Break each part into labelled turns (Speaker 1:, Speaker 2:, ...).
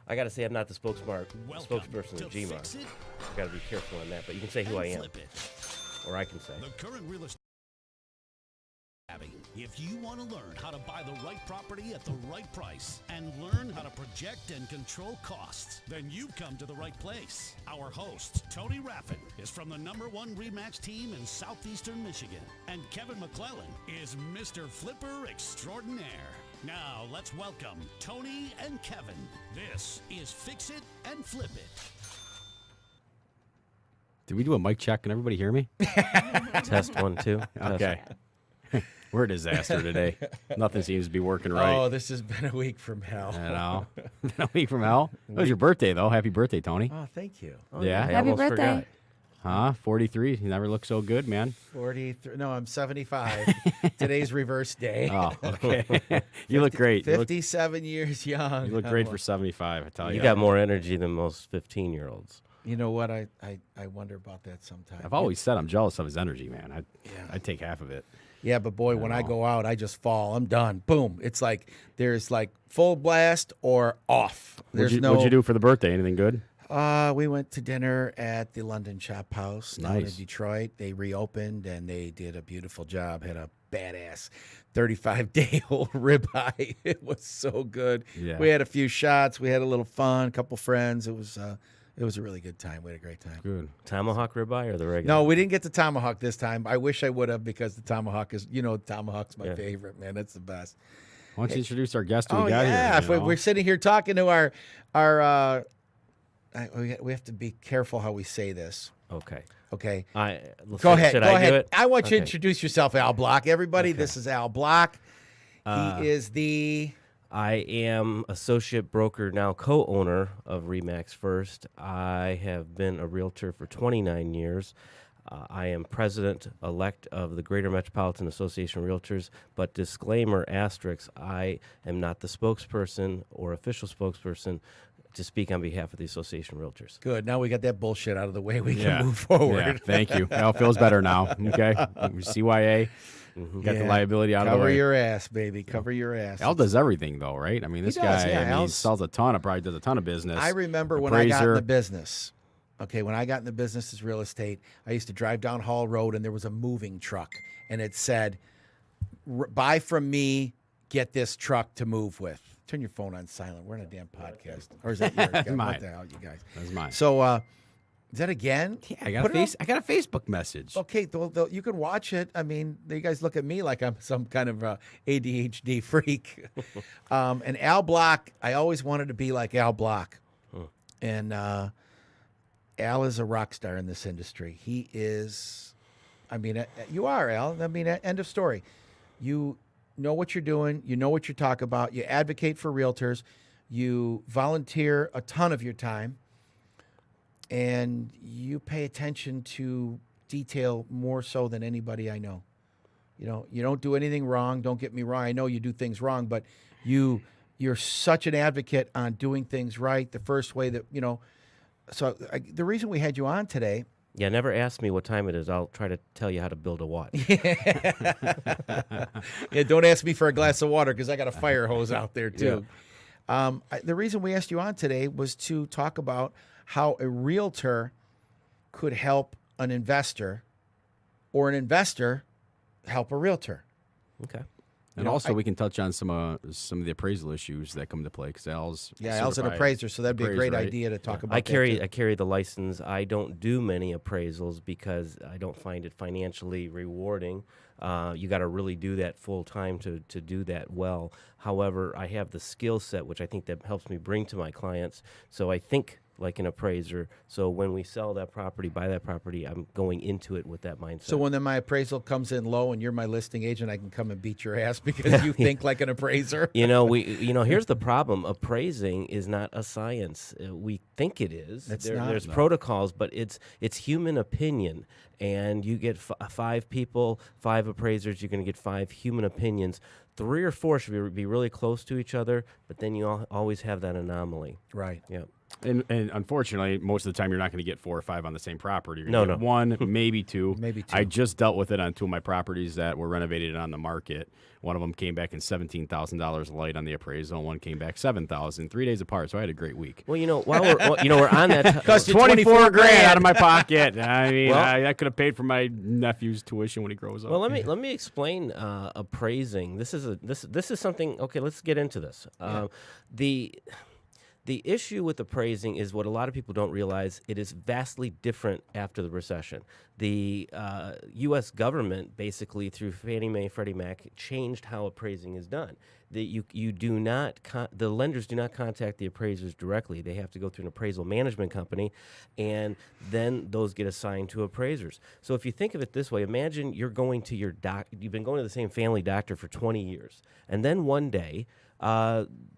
Speaker 1: I got to say I'm not the spokesperson
Speaker 2: to
Speaker 1: of GMA.
Speaker 2: Fix It
Speaker 1: I got to be careful on that, but you can say who I
Speaker 2: and
Speaker 1: am,
Speaker 2: Flip It.
Speaker 1: or I can say.
Speaker 2: The current real estate. If you want to learn how to buy the right property at the right price and learn how to project and control costs, then you've come to the right place. Our host, Tony Raffin, is from the #1 Remax team in southeastern Michigan, and Kevin McClellan is Mr. Flipper Extraordinaire. Now, let's welcome Tony and Kevin. This is Fix It and Flip It.
Speaker 3: Did we do a mic check? Can everybody hear me?
Speaker 1: Test 1, 2.
Speaker 3: Okay. We're a disaster today. Nothing seems to be working right.
Speaker 4: Oh, this has been a week from hell.
Speaker 3: You know? A week from hell? It was your birthday, though. Happy birthday, Tony.
Speaker 4: Oh, thank you.
Speaker 1: Oh,
Speaker 3: Yeah.
Speaker 1: I
Speaker 5: Happy
Speaker 1: almost
Speaker 5: birthday.
Speaker 1: forgot.
Speaker 3: 43. You never look so good, man.
Speaker 4: 43. No, I'm 75. Today's reverse day.
Speaker 3: Oh, okay. You look great.
Speaker 4: 57 years young.
Speaker 3: You look great for 75, I tell you.
Speaker 1: You got more energy than most 15-year-olds.
Speaker 4: You know what? I wonder about that sometimes.
Speaker 3: I've always said I'm jealous of his energy, man. I'd take half of it.
Speaker 4: Yeah, but boy, when I go out, I just fall. I'm done. Boom. It's like there's like full blast or off.
Speaker 3: What'd you do for the birthday? Anything good?
Speaker 4: We went to dinner at the London Chop House down in
Speaker 3: Nice.
Speaker 4: Detroit. They reopened and they did a beautiful job. Had a badass 35-day-old ribeye. It was so good.
Speaker 3: Yeah.
Speaker 4: We had a few shots. We had a little fun. A couple friends. It was a really good time. We had a great time.
Speaker 3: Good.
Speaker 1: Tomahawk ribeye or the regular?
Speaker 4: No, we didn't get the tomahawk this time. I wish I would have because the tomahawk is, tomahawk's my favorite, man. It's the best.
Speaker 3: Why don't you introduce our guest who
Speaker 4: Oh
Speaker 3: we got
Speaker 4: yeah,
Speaker 3: here?
Speaker 4: if
Speaker 3: you know?
Speaker 4: we're sitting here talking to we have to be careful how we say this.
Speaker 1: Okay.
Speaker 4: Okay,
Speaker 1: Go
Speaker 4: ahead.
Speaker 1: Should
Speaker 4: Go
Speaker 1: I
Speaker 4: ahead.
Speaker 1: do it?
Speaker 4: I want you to
Speaker 1: Okay.
Speaker 4: introduce yourself, Al Block. Everybody,
Speaker 1: Okay.
Speaker 4: this is Al Block. He is the.
Speaker 1: I am associate broker, now co-owner of Remax First. I have been a realtor for 29 years. I am president-elect of the Greater Metropolitan Association of Realtors, but disclaimer, asterisk, I am not the spokesperson or official spokesperson to speak on behalf of the Association of Realtors.
Speaker 4: Good. Now we got that bullshit out of the way. We
Speaker 3: Yeah.
Speaker 4: can move forward.
Speaker 3: Yeah, thank you. Al feels better now. Okay. CYA. Got the liability out of the
Speaker 4: Cover
Speaker 3: way.
Speaker 4: your ass, baby. Cover your ass.
Speaker 3: Al does everything, though, right? I mean, this
Speaker 4: does,
Speaker 3: guy,
Speaker 4: yeah,
Speaker 3: I mean, he
Speaker 4: Al's-
Speaker 3: sells probably does a ton of business.
Speaker 4: I remember when I got in
Speaker 3: Appraiser.
Speaker 4: the business. Okay, when I got in the business as real estate, I used to drive down Hall Road and there was a moving truck, and it said, "Buy from me, get this truck to move with." Turn your phone on silent. We're on a damn podcast, or is that yours? God,
Speaker 3: Mine.
Speaker 4: What the hell, you guys?
Speaker 3: That's mine.
Speaker 4: So, is that again?
Speaker 3: Yeah, I got
Speaker 4: Put it
Speaker 3: I got a Facebook message.
Speaker 4: Okay, you can watch it. I mean, you guys look at me like I'm some kind of ADHD freak. And Al Block, I always wanted to be like Al Block. And Al is a rock star in this industry. He is, I mean, you are, Al. I mean, end of story. You know what you're doing. You know what you're talking about. You advocate for realtors. You volunteer a ton of your time. And you pay attention to detail more so than anybody I know. You know, you don't do anything wrong. Don't get me wrong. I know you do things wrong, but you're such an advocate on doing things right the first way that, So the reason we had you on today.
Speaker 1: Yeah, never ask me what time it is. I'll try to tell you how to build a watch.
Speaker 4: Yeah, don't ask me for a glass of water because I got a fire hose out there too. The reason we asked you on today was to talk about how a realtor could help an investor or an investor help a realtor.
Speaker 1: Okay.
Speaker 3: And also, we can touch on some of the appraisal issues that come into play because Al's
Speaker 4: Al's an
Speaker 3: certified
Speaker 4: appraiser, so that'd be a great
Speaker 3: right?
Speaker 4: idea to talk about.
Speaker 1: I
Speaker 4: that too.
Speaker 1: carry the license. I don't do many appraisals because I don't find it financially rewarding. You got to really do that full time to do that well. However, I have the skill set, which I think that helps me bring to my clients. So I think like an appraiser. So when we sell that property, buy that property, I'm going into it with that mindset.
Speaker 4: So when then my appraisal comes in low and you're my listing agent, I can come and beat your ass because you think like an appraiser.
Speaker 1: Here's the problem. Appraising is not a science. We think it is. There's protocols, but it's human opinion. And you get five people, five appraisers, you're going to get 5 human opinions. 3 or 4 should be really close to each other, but then you always have that anomaly.
Speaker 4: Right.
Speaker 1: Yeah.
Speaker 3: And unfortunately, most of the time, you're not going to get 4 or 5 on the same property. You're
Speaker 1: No,
Speaker 3: gonna get
Speaker 1: no.
Speaker 3: one, maybe two.
Speaker 4: Maybe two.
Speaker 3: I just dealt with it on 2 of my properties that were renovated and on the market. One of them came back in $17,000 light on the appraisal. One came back $7,000, 3 days apart. So I had a great week.
Speaker 1: Well, while we're on that,
Speaker 4: Cost you
Speaker 3: 24 grand out of my pocket. I mean,
Speaker 1: Well-
Speaker 3: I could have paid for my nephew's tuition when he grows up.
Speaker 1: well, let me explain appraising. This is something. Okay, let's get into this. The issue with appraising is what a lot of people don't realize. It is vastly different after the recession. The U.S. government, basically through Fannie Mae, Freddie Mac, changed how appraising is done. The lenders do not contact the appraisers directly. They have to go through an appraisal management company, and then those get assigned to appraisers. So if you think of it this way, imagine you're going to your you've been going to the same family doctor for 20 years, and then one day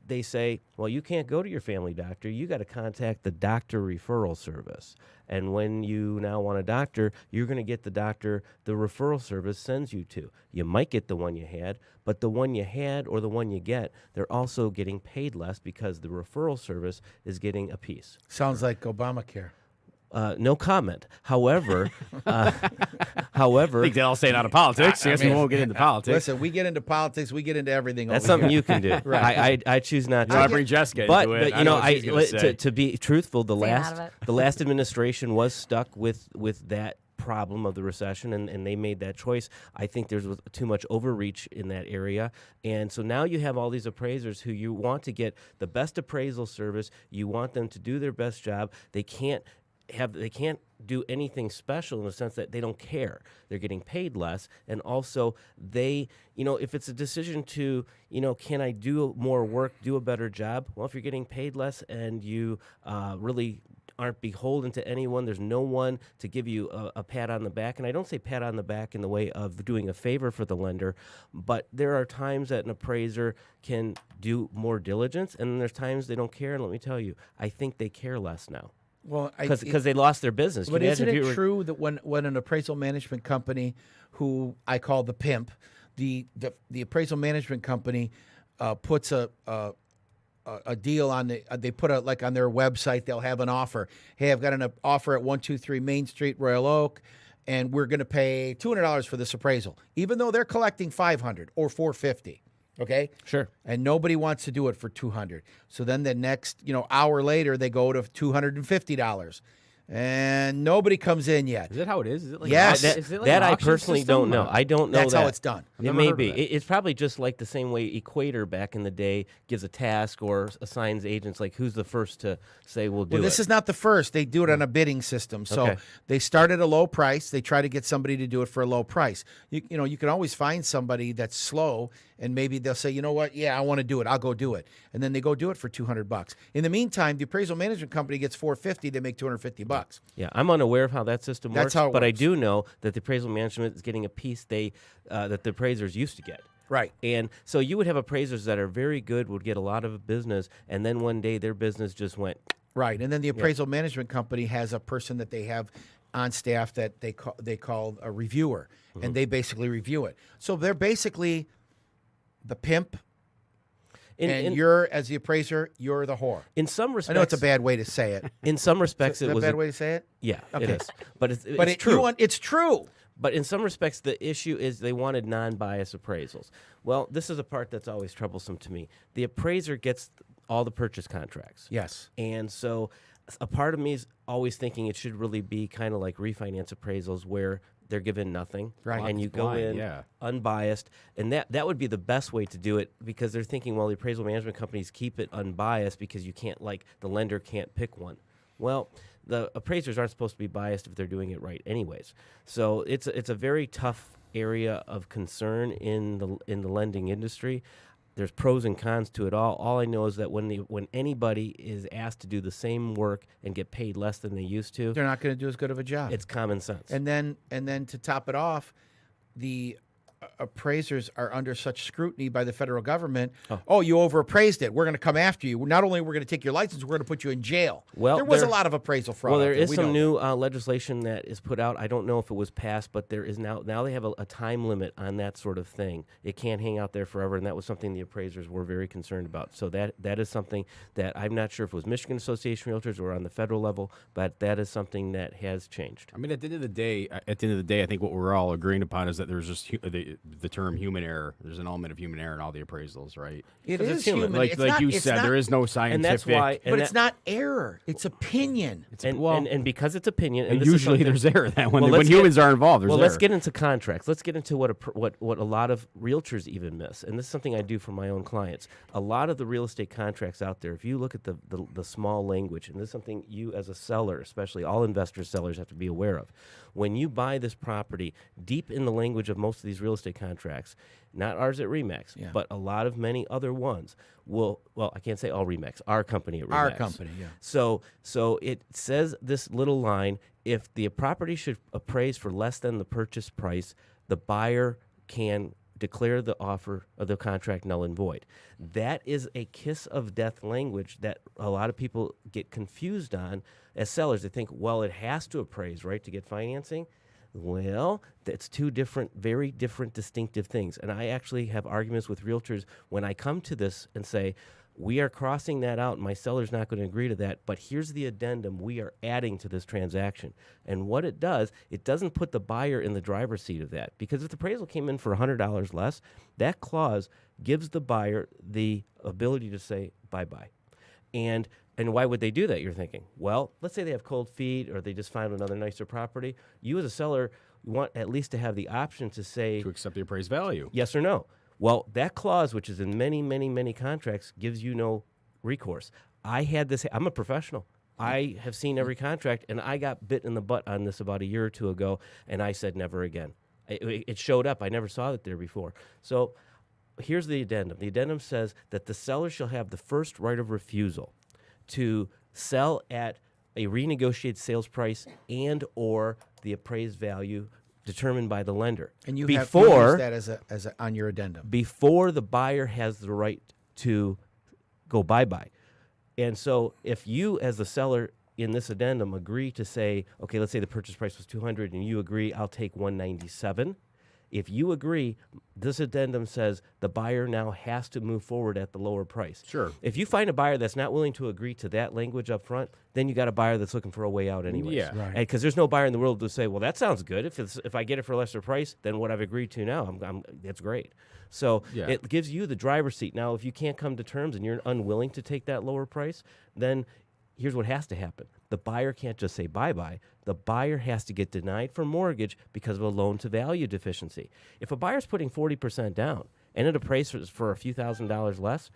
Speaker 1: they say, well, you can't go to your family doctor. You got to contact the doctor referral service. And when you now want a doctor, you're going to get the doctor the referral service sends you to. You might get the one you had, but the one you had or the one you get, they're also getting paid less because the referral service is getting a piece.
Speaker 4: Sounds like Obamacare.
Speaker 1: No comment. However,
Speaker 3: I think they'll say it out of politics. Yes, we won't get into politics.
Speaker 4: Listen, we get into politics. We get into everything.
Speaker 1: that's
Speaker 4: over
Speaker 1: something
Speaker 4: here.
Speaker 1: you can do. I choose not to.
Speaker 3: I bring Jessica
Speaker 1: But,
Speaker 3: into it.
Speaker 1: but you know,
Speaker 3: what she's gonna say.
Speaker 1: to be truthful, the
Speaker 5: Staying out of it.
Speaker 1: last administration was stuck with that problem of the recession, and they made that choice. I think there's too much overreach in that area, and so now you have all these appraisers who you want to get the best appraisal service. You want them to do their best job. They can't do anything special in the sense that they don't care. They're getting paid less, and also they, if it's a decision to, can I do more work, do a better job? Well, if you're getting paid less and you really aren't beholden to anyone, there's no one to give you a pat on the back. And I don't say pat on the back in the way of doing a favor for the lender, but there are times that an appraiser can do more diligence, and then there's times they don't care. And let me tell you, I think they care less now.
Speaker 4: Well,
Speaker 1: Because they lost their business.
Speaker 4: But
Speaker 1: Can you
Speaker 4: isn't
Speaker 1: imagine
Speaker 4: it
Speaker 1: if you were-
Speaker 4: true that when an appraisal management company, who I call the pimp, the appraisal management company puts a deal on they put on their website, they'll have an offer. Hey, I've got an offer at 123 Main Street, Royal Oak, and we're going to pay $200 for this appraisal, even though they're collecting $500 or $450. Okay?
Speaker 1: Sure.
Speaker 4: And nobody wants to do it for $200. So then the next, hour later, they go to $250. And nobody comes in yet.
Speaker 3: Is that how it is? Is it like
Speaker 4: Yes.
Speaker 3: is it like
Speaker 1: That
Speaker 3: an
Speaker 1: I
Speaker 3: auction
Speaker 1: personally
Speaker 3: system,
Speaker 1: don't know.
Speaker 3: or-
Speaker 1: I don't know
Speaker 4: That's
Speaker 1: that.
Speaker 4: how it's done.
Speaker 1: It
Speaker 3: never
Speaker 1: may
Speaker 3: heard of
Speaker 1: be.
Speaker 3: that.
Speaker 1: It's probably just like the same way Equator back in the day gives a task or assigns agents, like who's the first to say we'll do
Speaker 4: Well,
Speaker 1: it.
Speaker 4: this is not the first. They do it on a bidding system. So
Speaker 1: Okay.
Speaker 4: they start at a low price. They try to get somebody to do it for a low price. You can always find somebody that's slow, and maybe they'll say, you know what? Yeah, I want to do it. I'll go do it. And then they go do it for $200. In the meantime, the appraisal management company gets $450. They make $250.
Speaker 1: Yeah, I'm unaware of how that system
Speaker 4: That's
Speaker 1: works,
Speaker 4: how it
Speaker 1: but I
Speaker 4: works.
Speaker 1: do know that the appraisal management is getting a piece that the appraisers used to get.
Speaker 4: Right.
Speaker 1: And so you would have appraisers that are very good, would get a lot of business, and then one day their business just went.
Speaker 4: Right. And then the appraisal management company has a person that they have on staff that they call a reviewer, and they basically review it. So they're basically the pimp, and you're, as the appraiser, you're the whore.
Speaker 1: in some
Speaker 4: I
Speaker 1: respects,
Speaker 4: know it's a bad way to say it.
Speaker 1: In some respects,
Speaker 4: Is
Speaker 1: it
Speaker 4: that a
Speaker 1: was
Speaker 4: bad way to say it?
Speaker 1: Yeah,
Speaker 4: Okay.
Speaker 1: it is. But it's
Speaker 4: But
Speaker 1: true.
Speaker 4: it's true.
Speaker 1: But in some respects, the issue is they wanted non-biased appraisals. Well, this is a part that's always troublesome to me. The appraiser gets all the purchase contracts.
Speaker 4: Yes.
Speaker 1: And so a part of me is always thinking it should really be kind of like refinance appraisals where they're given nothing.
Speaker 4: Right.
Speaker 1: And you go
Speaker 3: Blind,
Speaker 1: in
Speaker 3: yeah.
Speaker 1: unbiased. And that would be the best way to do it because they're thinking, well, the appraisal management companies keep it unbiased because you can't, the lender can't pick one. Well, the appraisers aren't supposed to be biased if they're doing it right anyways. So it's a very tough area of concern in the lending industry. There's pros and cons to it all. All I know is that when anybody is asked to do the same work and get paid less than they used to,
Speaker 4: They're not going to do as good of a job.
Speaker 1: it's common sense.
Speaker 4: And then to top it off, the appraisers are under such scrutiny by the federal government. Oh, you overappraised it. We're going to come after you. Not only we're going to take your license, we're going to put you in jail.
Speaker 1: Well,
Speaker 4: there was a lot of appraisal fraud.
Speaker 1: Well, there
Speaker 4: out there.
Speaker 1: is
Speaker 4: We
Speaker 1: some
Speaker 4: know
Speaker 1: new legislation that is put out. I don't know if it was passed, but there is now they have a time limit on that sort of thing. It can't hang out there forever, and that was something the appraisers were very concerned about. So that is something that I'm not sure if it was Michigan Association of Realtors or on the federal level, but that is something that has changed.
Speaker 3: I mean, at the end of the day, I think what we're all agreeing upon is that there's just the term human error. There's an element of human error in all the appraisals, right?
Speaker 4: It
Speaker 1: 'Cause
Speaker 4: is
Speaker 1: it's human.
Speaker 4: human.
Speaker 3: Like
Speaker 4: It's
Speaker 3: like
Speaker 4: not-
Speaker 3: you
Speaker 4: it's
Speaker 3: said,
Speaker 4: not-
Speaker 3: there is no scientific.
Speaker 1: And that's why.
Speaker 4: But it's not error. It's opinion.
Speaker 1: And because it's opinion, and
Speaker 3: And
Speaker 1: this is
Speaker 3: usually
Speaker 1: something-
Speaker 3: there's error that when
Speaker 1: Well, let's
Speaker 3: humans
Speaker 1: get-
Speaker 3: are involved, there's
Speaker 1: Well,
Speaker 3: error.
Speaker 1: let's get into contracts. Let's get into what a lot of realtors even miss, and this is something I do for my own clients. A lot of the real estate contracts out there, if you look at the small language, and this is something you as a seller, especially all investors, sellers have to be aware of. When you buy this property, deep in the language of most of these real estate contracts, not ours at RE/MAX, but a lot of many other ones will. Well, I can't say all RE/MAX. Our company at RE/MAX.
Speaker 4: Our company, yeah.
Speaker 1: So it says this little line: if the property should appraise for less than the purchase price, the buyer can declare the offer of the contract null and void. That is a kiss of death language that a lot of people get confused on as sellers. They think, well, it has to appraise, right, to get financing. Well, that's two very different, distinctive things. And I actually have arguments with realtors when I come to this and say, we are crossing that out. My seller's not going to agree to that. But here's the addendum we are adding to this transaction. And what it does, it doesn't put the buyer in the driver's seat of that. Because if the appraisal came in for $100 less, that clause gives the buyer the ability to say bye-bye. And why would they do that, you're thinking? Well, let's say they have cold feet or they just found another nicer property. You as a seller want at least to have the option to say
Speaker 3: to accept the appraised value.
Speaker 1: yes or no. Well, that clause, which is in many, many, many contracts, gives you no recourse. I had this. I'm a professional. I have seen every contract, and I got bit in the butt on this about a year or two ago, and I said never again. It showed up. I never saw it there before. So here's the addendum. The addendum says that the seller shall have the first right of refusal to sell at a renegotiated sales price and or the appraised value determined by the lender.
Speaker 4: And you
Speaker 1: before
Speaker 4: have used that as a on your addendum.
Speaker 1: before the buyer has the right to go bye-bye. And so if you as the seller in this addendum agree to say, okay, let's say the purchase price was $200 and you agree I'll take $197. If you agree, this addendum says the buyer now has to move forward at the lower price.
Speaker 3: Sure.
Speaker 1: If you find a buyer that's not willing to agree to that language up front, then you got a buyer that's looking for a way out anyways.
Speaker 3: Yeah.
Speaker 4: Right.
Speaker 1: Because there's no buyer in the world to say, well, that sounds good. If I get it for a lesser price than what I've agreed to now, that's great. So
Speaker 3: Yeah.
Speaker 1: it gives you the driver's seat. Now, if you can't come to terms and you're unwilling to take that lower price, then here's what has to happen. The buyer can't just say bye-bye. The buyer has to get denied for mortgage because of a loan-to-value deficiency. If a buyer's putting 40% down and it appraises for a few $1,000s less,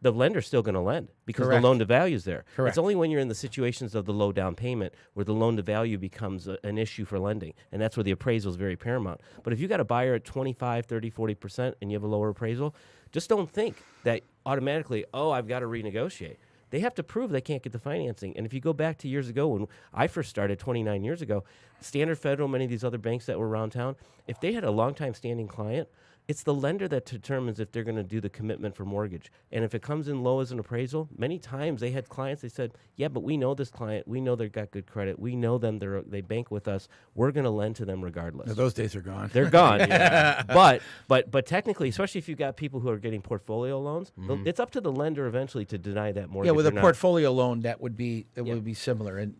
Speaker 1: the lender's still going to lend because
Speaker 4: Correct.
Speaker 1: the loan-to-value is there.
Speaker 4: Correct.
Speaker 1: It's only when you're in the situations of the low down payment where the loan-to-value becomes an issue for lending, and that's where the appraisal is very paramount. But if you got a buyer at 25, 30, 40% and you have a lower appraisal, just don't think that automatically, oh, I've got to renegotiate. They have to prove they can't get the financing. And if you go back to years ago when I first started 29 years ago, Standard Federal, many of these other banks that were around town, if they had a long-time standing client, it's the lender that determines if they're going to do the commitment for mortgage. And if it comes in low as an appraisal, many times they had clients, they said, yeah, but we know this client. We know they've got good credit. We know them. They bank with us. We're going to lend to them regardless.
Speaker 4: Now, those days are gone.
Speaker 1: They're gone. But technically, especially if you've got people who are getting portfolio loans, it's up to the lender eventually to deny that mortgage.
Speaker 4: Yeah, with a
Speaker 1: or not.
Speaker 4: portfolio loan, that would be similar. And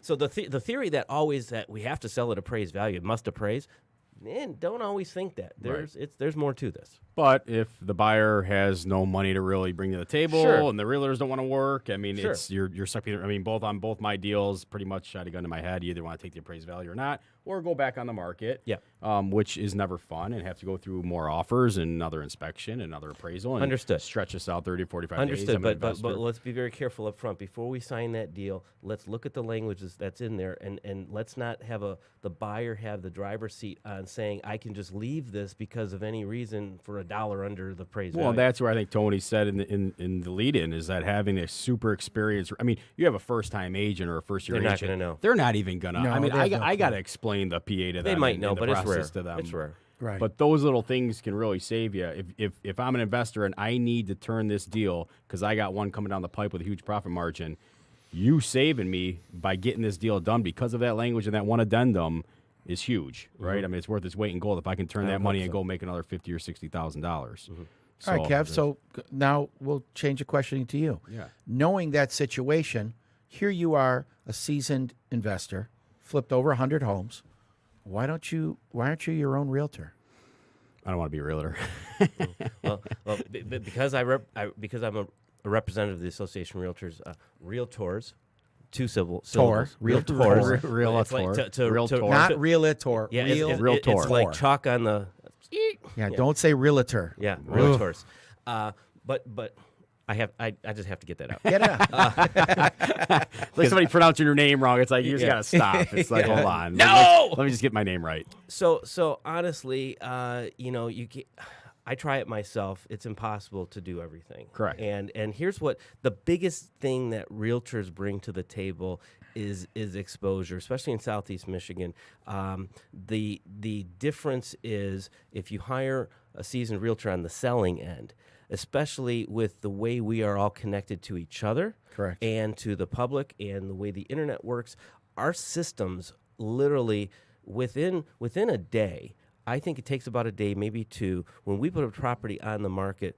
Speaker 1: So the theory that we have to sell at appraised value, it must appraise. Man, don't always think that. There's more to this.
Speaker 3: But if the buyer has no money to really bring to the table
Speaker 1: Sure.
Speaker 3: and the realtors don't want to work, I mean,
Speaker 1: Sure.
Speaker 3: it's you're stuck. I mean, both my deals, pretty much shot a gun to my head. You either want to take the appraised value or not, or go back on the market.
Speaker 1: Yeah.
Speaker 3: Which is never fun, and have to go through more offers and another inspection and another appraisal. And
Speaker 1: Understood.
Speaker 3: Stretch us out 30 to 45 days.
Speaker 1: Understood,
Speaker 3: I'm an
Speaker 1: but
Speaker 3: investor.
Speaker 1: let's be very careful up front. Before we sign that deal, let's look at the languages that's in there, and let's not have the buyer have the driver's seat on saying, I can just leave this because of any reason for $1 under the appraised
Speaker 3: Well,
Speaker 1: value.
Speaker 3: that's where I think Tony said in the lead-in is that having a super experienced. I mean, you have a first-time agent or a first-year
Speaker 1: They're not
Speaker 3: agent.
Speaker 1: gonna know.
Speaker 3: They're not even gonna.
Speaker 4: No,
Speaker 3: I mean,
Speaker 4: they have no
Speaker 3: I got to
Speaker 4: clue.
Speaker 3: explain the PA to them.
Speaker 1: They might
Speaker 3: and
Speaker 1: know,
Speaker 3: the
Speaker 1: but it's
Speaker 3: process
Speaker 1: rare.
Speaker 3: to them.
Speaker 1: It's rare.
Speaker 4: Right.
Speaker 3: But those little things can really save you. If I'm an investor and I need to turn this deal because I got one coming down the pipe with a huge profit margin, you saving me by getting this deal done because of that language and that one addendum is huge, right? I mean, it's worth its weight in gold if I can turn that money and go make another $50,000 or $60,000.
Speaker 4: All right, Kev. So now we'll change the questioning to you.
Speaker 3: Yeah.
Speaker 4: Knowing that situation, here you are, a seasoned investor, flipped over 100 homes. Why aren't you your own realtor?
Speaker 3: I don't want to be a realtor.
Speaker 1: Because because I'm a representative of the Association of Realtors, two syllables.
Speaker 4: Realtors.
Speaker 3: Realtor.
Speaker 4: Not realtor.
Speaker 1: Yeah,
Speaker 3: Realtor.
Speaker 1: it's like chalk on the.
Speaker 4: Yeah, don't say realtor.
Speaker 1: Yeah, realtors. But I just have to get that out.
Speaker 4: Get it out.
Speaker 3: It's like somebody pronouncing your name wrong. It's like you just gotta stop. It's like, hold on.
Speaker 1: No!
Speaker 3: Let me just get my name right.
Speaker 1: So honestly, you can, I try it myself. It's impossible to do everything.
Speaker 3: Correct.
Speaker 1: And here's what the biggest thing that realtors bring to the table is exposure, especially in Southeast Michigan. The difference is if you hire a seasoned realtor on the selling end, especially with the way we are all connected to each other,
Speaker 4: Correct,
Speaker 1: and to the public, and the way the internet works, our systems literally within a day. I think it takes about a day, maybe two, when we put a property on the market,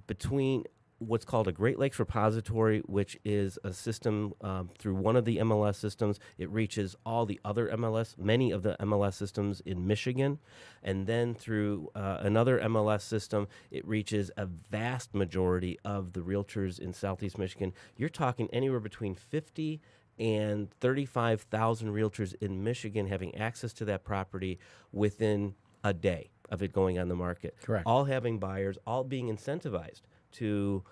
Speaker 1: between what's called a Great Lakes repository, which is a system through one of the MLS systems. It reaches all the other many of the MLS systems in Michigan. And then through another MLS system, it reaches a vast majority of the realtors in Southeast Michigan. You're talking anywhere between 50 and 35,000 realtors in Michigan having access to that property within a day of it going on the market.
Speaker 4: Correct.
Speaker 1: All having buyers, all being incentivized to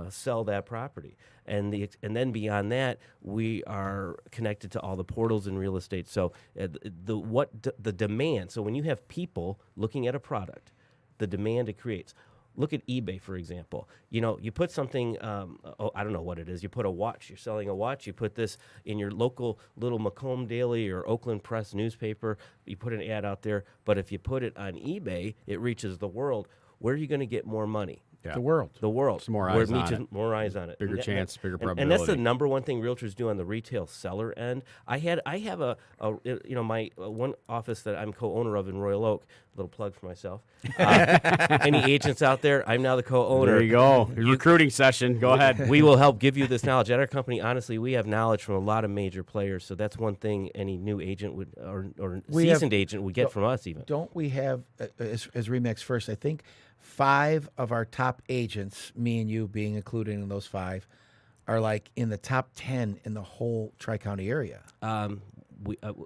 Speaker 1: sell that property. And then beyond that, we are connected to all the portals in real estate. So the demand, so when you have people looking at a product, the demand it creates. Look at eBay, for example. You put something, I don't know what it is. You put a watch. You're selling a watch. You put this in your local little Macomb Daily or Oakland Press newspaper. You put an ad out there. But if you put it on eBay, it reaches the world. Where are you going to get more money?
Speaker 3: Yeah.
Speaker 4: the world.
Speaker 1: The world.
Speaker 3: Some more
Speaker 1: Where
Speaker 3: eyes
Speaker 1: it
Speaker 3: on
Speaker 1: reaches
Speaker 3: it.
Speaker 1: more eyes on it.
Speaker 3: Bigger
Speaker 1: And
Speaker 3: chance, bigger probability.
Speaker 1: And that's the number one thing realtors do on the retail seller end. I have my one office that I'm co-owner of in Royal Oak. Little plug for myself. Any agents out there? I'm now the co-owner.
Speaker 3: There you go. Recruiting session. Go ahead.
Speaker 1: We will help give you this knowledge. At our company, honestly, we have knowledge from a lot of major players. So that's one thing any new agent would or seasoned agent would get from us even.
Speaker 4: Don't we have, as Remax First, I think 5 of our top agents, me and you being included in those 5, are like in the top 10 in the whole Tri-County area.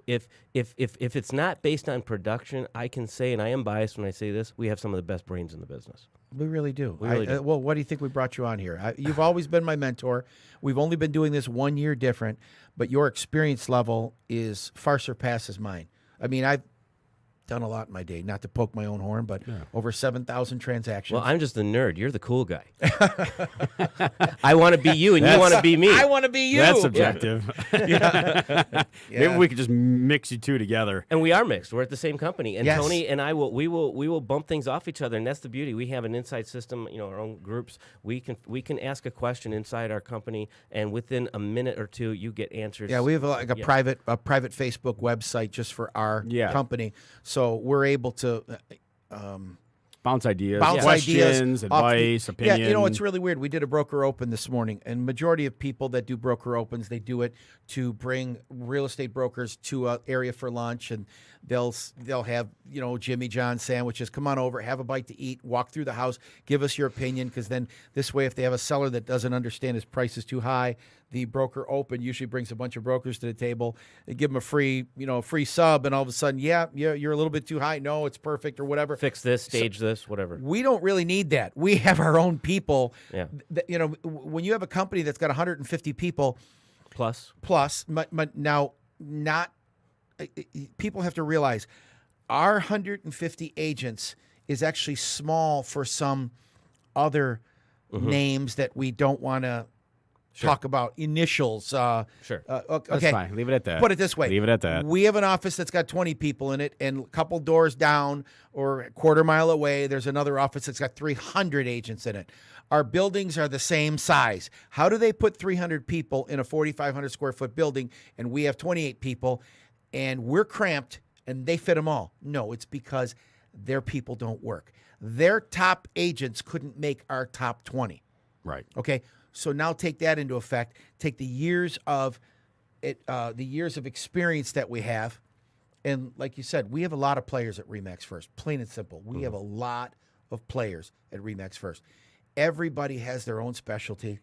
Speaker 1: If it's not based on production, I can say, and I am biased when I say this, we have some of the best brains in the business.
Speaker 4: We really do.
Speaker 1: We really do.
Speaker 4: Well, what do you think we brought you on here? You've always been my mentor. We've only been doing this 1 year different, but your experience level is far surpasses mine. I mean, I've done a lot in my day, not to poke my own horn, but over 7,000 transactions.
Speaker 1: Well, I'm just the nerd. You're the cool guy. I want to be you, and you want to be me.
Speaker 4: I want to be you.
Speaker 3: That's subjective. Maybe we could just mix you two together.
Speaker 1: And we are mixed. We're at the same company, and
Speaker 4: Yes.
Speaker 1: Tony and I will bump things off each other, and that's the beauty. We have an inside system, our own groups. We can ask a question inside our company, and within a minute or two, you get answers.
Speaker 4: Yeah, we have a private Facebook website just for our company, so we're able to
Speaker 3: Bounce ideas,
Speaker 4: ideas
Speaker 3: questions,
Speaker 4: off
Speaker 3: advice,
Speaker 4: the,
Speaker 3: opinion.
Speaker 4: Yeah, it's really weird. We did a broker open this morning, and majority of people that do broker opens, they do it to bring real estate brokers to an area for lunch, and they'll have Jimmy John sandwiches. Come on over, have a bite to eat, walk through the house, give us your opinion, because then this way, if they have a seller that doesn't understand his price is too high, the broker open usually brings a bunch of brokers to the table. They give them a free sub, and all of a sudden, you're a little bit too high. No, it's perfect or whatever.
Speaker 1: Fix this, stage this, whatever.
Speaker 4: We don't really need that. We have our own people.
Speaker 1: Yeah.
Speaker 4: When you have a company that's got 150 people
Speaker 1: Plus,
Speaker 4: but now people have to realize our 150 agents is actually small for some other names that we don't want to talk about initials.
Speaker 1: Sure.
Speaker 4: Okay.
Speaker 3: That's fine. Leave it at that.
Speaker 4: Put it this way.
Speaker 3: Leave it at that.
Speaker 4: We have an office that's got 20 people in it, and a couple doors down or a quarter mile away, there's another office that's got 300 agents in it. Our buildings are the same size. How do they put 300 people in a 4,500 square foot building, and we have 28 people, and we're cramped, and they fit them all? No, it's because their people don't work. Their top agents couldn't make our top 20.
Speaker 3: Right.
Speaker 4: Okay, so now take that into effect. Take the years of experience that we have, and like you said, we have a lot of players at Remax First. Plain and simple, we have a lot of players at Remax First. Everybody has their own specialty.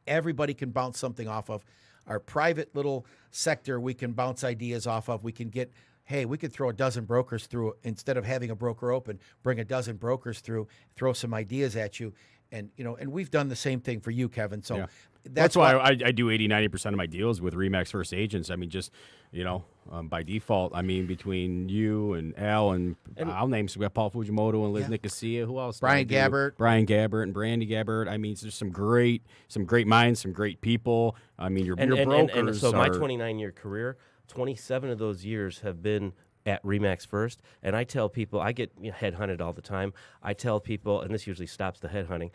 Speaker 4: Everybody can bounce something off of. Our private little sector, we can bounce ideas off of. We can get, hey, we could throw a dozen brokers through instead of having a broker open. Bring a dozen brokers through, throw some ideas at you. And, and we've done the same thing for you, Kevin. So
Speaker 3: that's why I do 80-90% of my deals with Remax First agents. I mean, just, by default, I mean, between you and Al and I'll name some. We got Paul Fujimoto and Liz Nicosia. Who else?
Speaker 4: Brian Gabbert
Speaker 3: and Brandy Gabbert. I mean, there's some great minds, some great people. I mean, your brokers.
Speaker 1: And so my 29-year career, 27 of those years have been at Remax First, and I tell people, I get headhunted all the time. I tell people, and this usually stops the headhunting,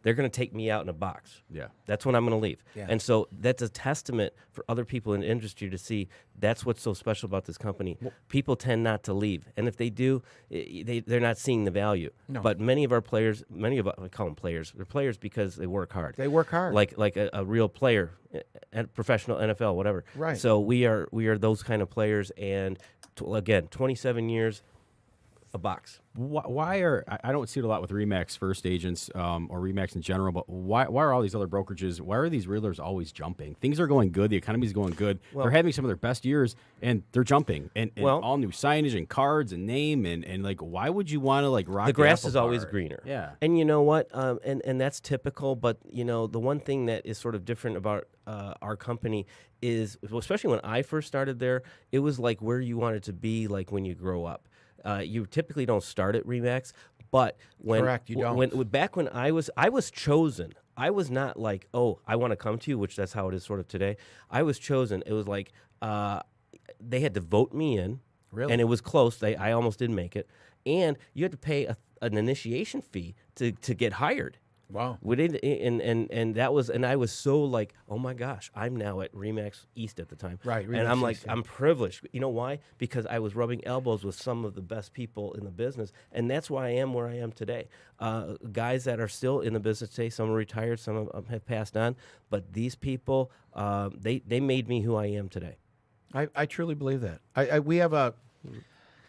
Speaker 1: they're going to take me out in a box.
Speaker 3: Yeah.
Speaker 1: That's when I'm going to leave.
Speaker 4: Yeah.
Speaker 1: And so that's a testament for other people in the industry to see that's what's so special about this company. People tend not to leave, and if they do, they're not seeing the value.
Speaker 4: No.
Speaker 1: But many of our players, I call them players, they're players because they work hard.
Speaker 4: They work hard.
Speaker 1: Like a real player, professional NFL, whatever.
Speaker 4: Right.
Speaker 1: So we are those kind of players, and again, 27 years, a box.
Speaker 3: Why are I don't see it a lot with Remax First agents or Remax in general, but why are all these other brokerages? Why are these realtors always jumping? Things are going good. The economy's going good. They're having some of their best years, and they're jumping. And all new signage and cards and name and like, why would you want to like rock
Speaker 1: the grass
Speaker 3: apple
Speaker 1: is always
Speaker 3: cart?
Speaker 1: greener.
Speaker 3: Yeah.
Speaker 1: And you know what? And that's typical. But the one thing that is sort of different about our company is, especially when I first started there, it was like where you wanted to be like when you grow up. You typically don't start at Remax, but
Speaker 4: Correct, you don't.
Speaker 1: Back when I was chosen. I was not like, oh, I want to come to you, which that's how it is sort of today. I was chosen. It was like they had to vote me in,
Speaker 4: Really?
Speaker 1: and it was close. I almost didn't make it, and you had to pay an initiation fee to get hired.
Speaker 4: Wow.
Speaker 1: We did, and that was, and I was so like, oh my gosh, I'm now at Remax East at the time,
Speaker 4: Right,
Speaker 1: and
Speaker 4: Remax
Speaker 1: I'm like,
Speaker 4: East, yeah.
Speaker 1: I'm privileged. You know why? Because I was rubbing elbows with some of the best people in the business, and that's why I am where I am today. Guys that are still in the business today, some are retired, some of them have passed on, but these people, they made me who I am today.
Speaker 4: I truly believe that. We have a.
Speaker 3: Well,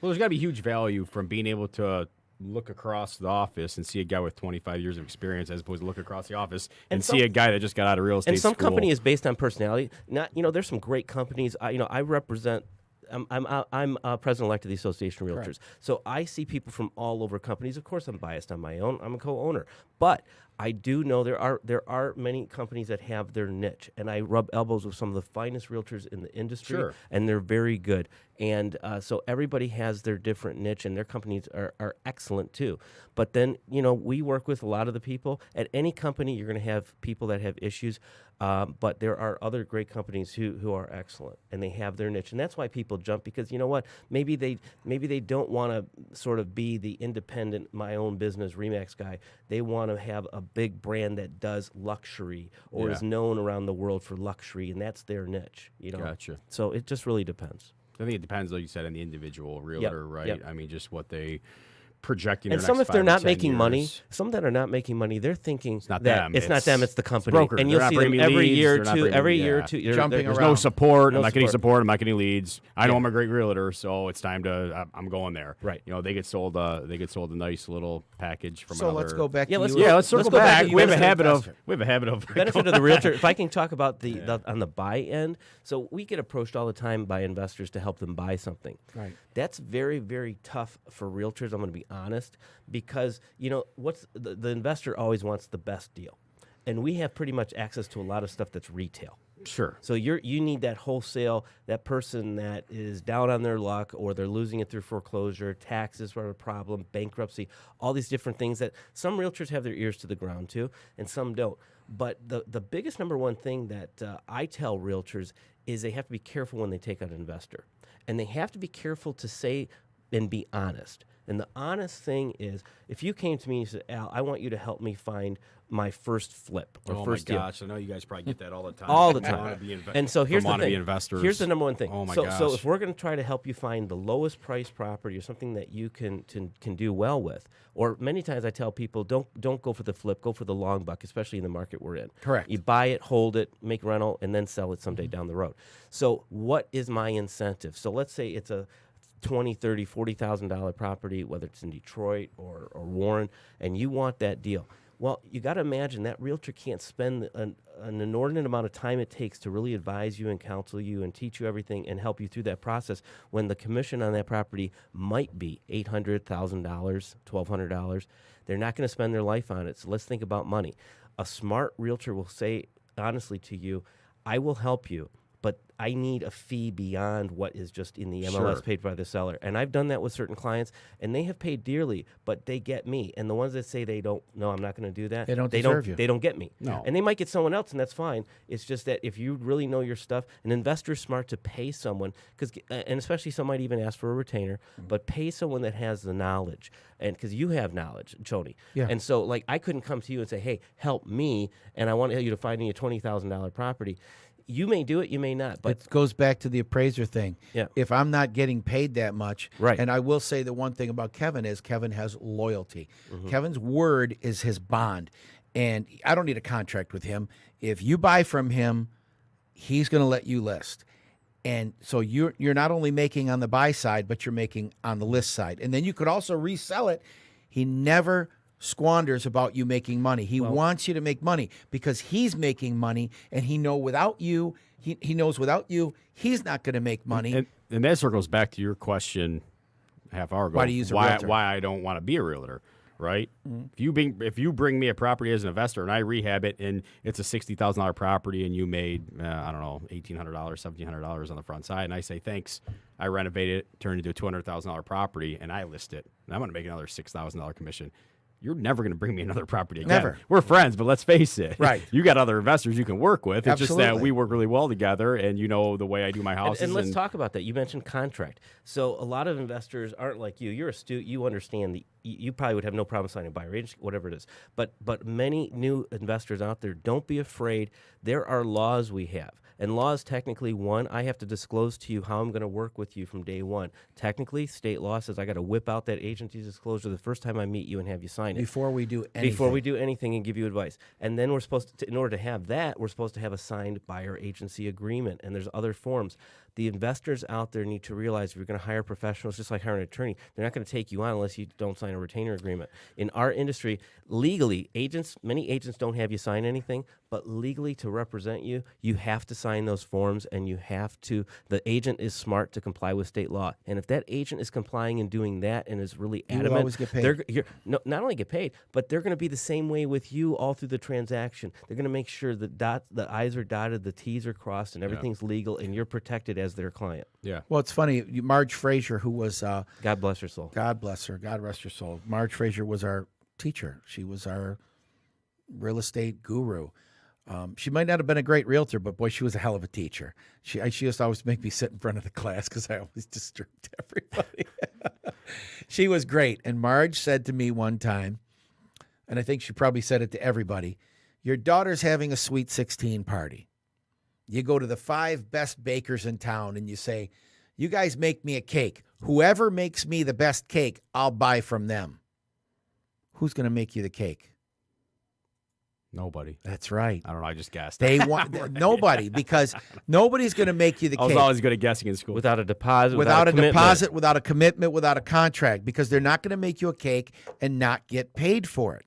Speaker 3: there's got to be huge value from being able to look across the office and see a guy with 25 years of experience as opposed to look across the office and see a guy that just got out of real estate
Speaker 1: And some
Speaker 3: school.
Speaker 1: company is based on personality. Not, there's some great companies. I represent. I'm president-elect of the Association of Realtors.
Speaker 4: Correct.
Speaker 1: So I see people from all over companies. Of course, I'm biased on my own. I'm a co-owner, but I do know there are many companies that have their niche, and I rub elbows with some of the finest realtors in the industry,
Speaker 3: Sure.
Speaker 1: and they're very good. And so everybody has their different niche, and their companies are excellent too. But then, we work with a lot of the people. At any company, you're going to have people that have issues, but there are other great companies who are excellent, and they have their niche. And that's why people jump, because you know what? Maybe they don't want to sort of be the independent, my own business Remax guy. They want to have a big brand that does luxury or is known around the world for luxury, and that's their niche.
Speaker 3: Gotcha.
Speaker 1: So it just really depends.
Speaker 3: I think it depends, like you said, on the individual realtor, right?
Speaker 1: Yep.
Speaker 3: I mean, just what they projecting.
Speaker 1: And
Speaker 3: their
Speaker 1: some,
Speaker 3: next
Speaker 1: if they're
Speaker 3: 5 or
Speaker 1: not
Speaker 3: 10
Speaker 1: making money,
Speaker 3: years.
Speaker 1: some that are not making money, they're thinking
Speaker 3: not
Speaker 1: that
Speaker 3: them,
Speaker 1: it's not
Speaker 3: it's
Speaker 1: them, it's the company.
Speaker 3: brokers.
Speaker 1: And
Speaker 3: They're
Speaker 1: you'll
Speaker 3: not
Speaker 1: see them
Speaker 3: bringing
Speaker 1: every
Speaker 3: leads,
Speaker 1: year
Speaker 3: they're not
Speaker 1: or two.
Speaker 3: bringing-
Speaker 1: Every year or
Speaker 3: yeah.
Speaker 1: two.
Speaker 4: Jumping
Speaker 3: There's
Speaker 4: around.
Speaker 3: no support.
Speaker 1: No
Speaker 3: I'm not getting
Speaker 1: support.
Speaker 3: support. I'm not getting leads. I know
Speaker 1: Yeah.
Speaker 3: I'm a great realtor, so it's time to. I'm going there.
Speaker 1: Right.
Speaker 3: They get sold. They get sold a nice little package from.
Speaker 4: So
Speaker 3: another.
Speaker 4: let's go back.
Speaker 1: Yeah,
Speaker 4: to
Speaker 1: let's
Speaker 4: you.
Speaker 1: go-
Speaker 3: Yeah, let's circle
Speaker 1: go back
Speaker 3: back.
Speaker 1: to
Speaker 3: We have a
Speaker 1: benefit
Speaker 3: habit of.
Speaker 4: investor.
Speaker 3: We have a habit of.
Speaker 1: Benefit of the realtor. If I can talk about the on the buy end, so we get approached all the time by investors to help them buy something.
Speaker 4: Right.
Speaker 1: That's very, very tough for realtors. I'm going to be honest, because what's the investor always wants the best deal, and we have pretty much access to a lot of stuff that's retail.
Speaker 3: Sure.
Speaker 1: So you need that wholesale, that person that is down on their luck, or they're losing it through foreclosure, taxes are a problem, bankruptcy, all these different things that some realtors have their ears to the ground to, and some don't. But the biggest number one thing that I tell realtors is they have to be careful when they take on an investor. And they have to be careful to say and be honest. And the honest thing is, if you came to me and you said, Al, I want you to help me find my first flip or first deal.
Speaker 3: Oh, my gosh. I know you guys probably get that all the time.
Speaker 1: All the time. And so here's the thing.
Speaker 3: Investors.
Speaker 1: Here's the number one thing.
Speaker 3: Oh, my
Speaker 1: so
Speaker 3: gosh.
Speaker 1: if we're going to try to help you find the lowest price property or something that you can do well with, or many times I tell people, don't go for the flip, go for the long buck, especially in the market we're in.
Speaker 4: Correct.
Speaker 1: You buy it, hold it, make rental, and then sell it someday down the road. So what is my incentive? So let's say it's a $20,000, $30,000, $40,000 property, whether it's in Detroit or Warren, and you want that deal. Well, you got to imagine that realtor can't spend an inordinate amount of time it takes to really advise you and counsel you and teach you everything and help you through that process when the commission on that property might be $800, $1,000, $1,200. They're not going to spend their life on it. So let's think about money. A smart realtor will say honestly to you, I will help you, but I need a fee beyond what is just in the MLS
Speaker 3: Sure.
Speaker 1: paid by the seller. And I've done that with certain clients, and they have paid dearly, but they get me. And the ones that say they don't, no, I'm not going to do that,
Speaker 4: They don't deserve you.
Speaker 1: They don't get me.
Speaker 3: No.
Speaker 1: And they might get someone else, and that's fine. It's just that if you really know your stuff, an investor's smart to pay someone, and especially some might even ask for a retainer, but pay someone that has the knowledge. And because you have knowledge, Tony.
Speaker 4: Yeah.
Speaker 1: And so, like, I couldn't come to you and say, hey, help me, and I want you to find me a $20,000 property. You may do it, you may not. But
Speaker 4: It goes back to the appraiser thing.
Speaker 1: Yeah.
Speaker 4: If I'm not getting paid that much,
Speaker 1: Right.
Speaker 4: and I will say the one thing about Kevin is Kevin has loyalty.
Speaker 1: Mm-hmm.
Speaker 4: Kevin's word is his bond. And I don't need a contract with him. If you buy from him, he's going to let you list. And so you're not only making on the buy side, but you're making on the list side. And then you could also resell it. He never squanders about you making money. He wants you to make money because he's making money, and he knows without you, he's not going to make money.
Speaker 3: And that circles back to your question a half hour ago.
Speaker 4: Why do you use a realtor?
Speaker 3: Why I don't want to be a realtor, right? If you bring me a property as an investor and I rehab it and it's a $60,000 property and you made I don't know $1,800, $1,700 on the front side, and I say thanks, I renovate it, turn it into a $200,000 property, and I list it, and I'm going to make another $6,000 commission. You're never going to bring me another property again.
Speaker 4: Never.
Speaker 3: We're friends, but let's face it.
Speaker 4: Right.
Speaker 3: You got other investors you can work with. It's just that
Speaker 4: Absolutely.
Speaker 3: we work really well together, and you know the way I do my houses.
Speaker 1: And let's talk about that. You mentioned contract. So a lot of investors aren't like you. You're astute. You understand. You probably would have no problem signing a buyer agent, whatever it is. But many new investors out there, don't be afraid. There are laws we have. And laws, technically, one, I have to disclose to you how I'm going to work with you from day one. Technically, state law says I got to whip out that agency disclosure the first time I meet you and have you sign it.
Speaker 4: Before we do anything.
Speaker 1: Before we do anything and give you advice. And then we're supposed to, in order to have that, we're supposed to have a signed buyer agency agreement. And there's other forms. The investors out there need to realize if you're going to hire professionals, just like hiring an attorney, they're not going to take you on unless you don't sign a retainer agreement. In our industry, legally, many agents don't have you sign anything, but legally to represent you, you have to sign those forms, and the agent is smart to comply with state law. And if that agent is complying and doing that and is really
Speaker 4: You will
Speaker 1: adamant,
Speaker 4: always get paid.
Speaker 1: not only get paid, but they're going to be the same way with you all through the transaction. They're going to make sure that the I's are dotted, the T's are crossed, and everything's legal, and you're protected as their client.
Speaker 3: Yeah.
Speaker 4: Well, it's funny. Marge Frazier, who was
Speaker 1: God bless her soul.
Speaker 4: God bless her, God rest her soul. Marge Frazier was our teacher. She was our real estate guru. She might not have been a great realtor, but boy, she was a hell of a teacher. She used to always make me sit in front of the class because I always disturbed everybody. She was great. And Marge said to me one time, and I think she probably said it to everybody, your daughter's having a Sweet 16 party. You go to the 5 best bakers in town and you say, you guys make me a cake. Whoever makes me the best cake, I'll buy from them. Who's going to make you the cake?
Speaker 3: Nobody.
Speaker 4: That's right.
Speaker 3: I don't know. I just guessed.
Speaker 4: They want nobody, because nobody's going to make you the
Speaker 3: I was
Speaker 4: cake
Speaker 3: always good at guessing in school.
Speaker 1: Without a deposit,
Speaker 4: without a
Speaker 1: commitment.
Speaker 4: deposit, without a commitment, without a contract, because they're not going to make you a cake and not get paid for it.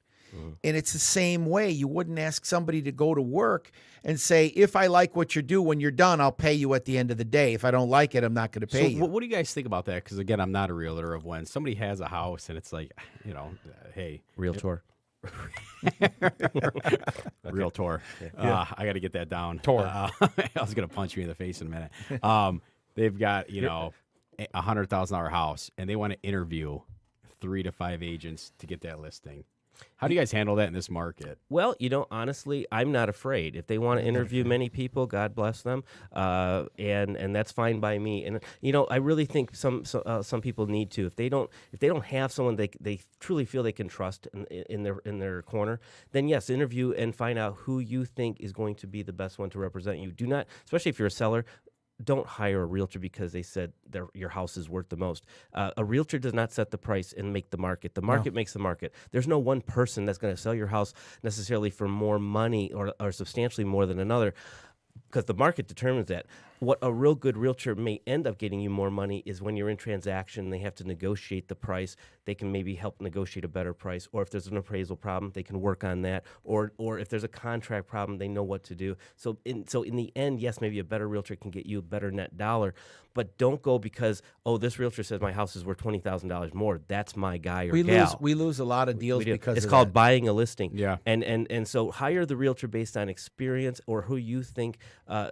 Speaker 4: And it's the same way. You wouldn't ask somebody to go to work and say, if I like what you do, when you're done, I'll pay you at the end of the day. If I don't like it, I'm not going to pay you.
Speaker 3: What do you guys think about that? Because, again, I'm not a realtor, of when somebody has a house and it's like, hey.
Speaker 1: Realtor.
Speaker 3: Realtor. I got to get that down.
Speaker 4: Tor.
Speaker 3: I was going to punch you in the face in a minute. They've got, a $100,000 house, and they want to interview 3 to 5 agents to get that listing. How do you guys handle that in this market?
Speaker 1: Well, honestly, I'm not afraid. If they want to interview many people, God bless them, and that's fine by me. And I really think some people need to. If they don't have someone they truly feel they can trust in their corner, then yes, interview and find out who you think is going to be the best one to represent you. Do not, especially if you're a seller, don't hire a realtor because they said your house is worth the most. A realtor does not set the price and make the market. The market makes the market. There's no one person that's going to sell your house necessarily for more money or substantially more than another, because the market determines that. What a real good realtor may end up getting you more money is when you're in transaction, they have to negotiate the price. They can maybe help negotiate a better price. Or if there's an appraisal problem, they can work on that. Or if there's a contract problem, they know what to do. So in the end, yes, maybe a better realtor can get you a better net dollar. But don't go because, this realtor says my house is worth $20,000 more. That's my guy or gal.
Speaker 4: We lose a lot of deals because
Speaker 1: it's
Speaker 4: of
Speaker 1: called
Speaker 4: that.
Speaker 1: buying a listing.
Speaker 3: Yeah.
Speaker 1: And so hire the realtor based on experience or who you think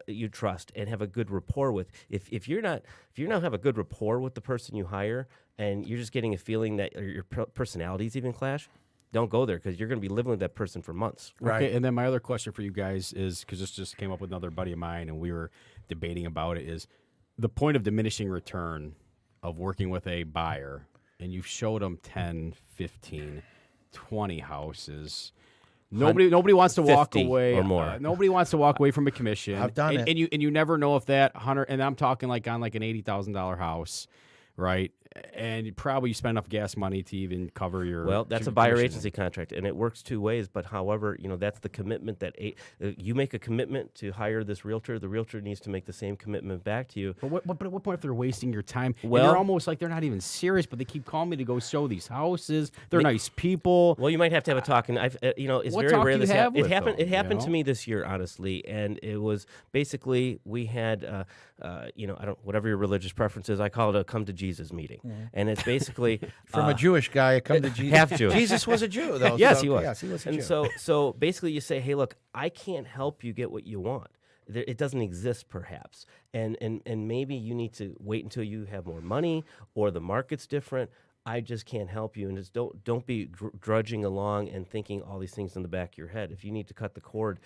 Speaker 1: you trust and have a good rapport with. If you not have a good rapport with the person you hire and you're just getting a feeling that your personalities even clash, don't go there because you're going to be living with that person for months.
Speaker 4: Right.
Speaker 3: Okay, and then my other question for you guys is, because this just came up with another buddy of mine and we were debating about it, is the point of diminishing return of working with a buyer and you've showed them 10, 15, 20 houses. Nobody wants to walk
Speaker 1: 50
Speaker 3: away
Speaker 1: or more.
Speaker 3: Nobody wants to walk away from a commission.
Speaker 4: I've done it.
Speaker 3: And you never know if that 100, and I'm talking like on like an $80,000 house, right? And you probably spend enough gas money to even cover your.
Speaker 1: Well, that's a buyer agency contract, and it works two ways. But however, that's the commitment that you make a commitment to hire this realtor. The realtor needs to make the same commitment back to you.
Speaker 3: But at what point if they're wasting your time?
Speaker 1: Well,
Speaker 3: and they're almost like they're not even serious, but they keep calling me to go show these houses. They're nice people.
Speaker 1: Well, you might have to have a talk, and it's
Speaker 3: What
Speaker 1: very
Speaker 3: talk
Speaker 1: rare
Speaker 3: do you
Speaker 1: this
Speaker 3: have
Speaker 1: It
Speaker 3: with
Speaker 1: happened.
Speaker 3: them,
Speaker 1: It happened
Speaker 3: you
Speaker 1: to
Speaker 3: know?
Speaker 1: me this year, honestly, and it was basically we had, I don't whatever your religious preference is. I call it a come to Jesus meeting, and it's basically
Speaker 4: From a Jewish guy, I come to Jesus.
Speaker 1: half Jew.
Speaker 4: Jesus was a Jew, though.
Speaker 1: Yes,
Speaker 4: so,
Speaker 1: he was.
Speaker 4: Yes, he was a
Speaker 1: and
Speaker 4: Jew.
Speaker 1: so basically, you say, hey, look, I can't help you get what you want. It doesn't exist, perhaps, and maybe you need to wait until you have more money or the market's different. I just can't help you, and just don't be drudging along and thinking all these things in the back of your head. If you need to cut the cord,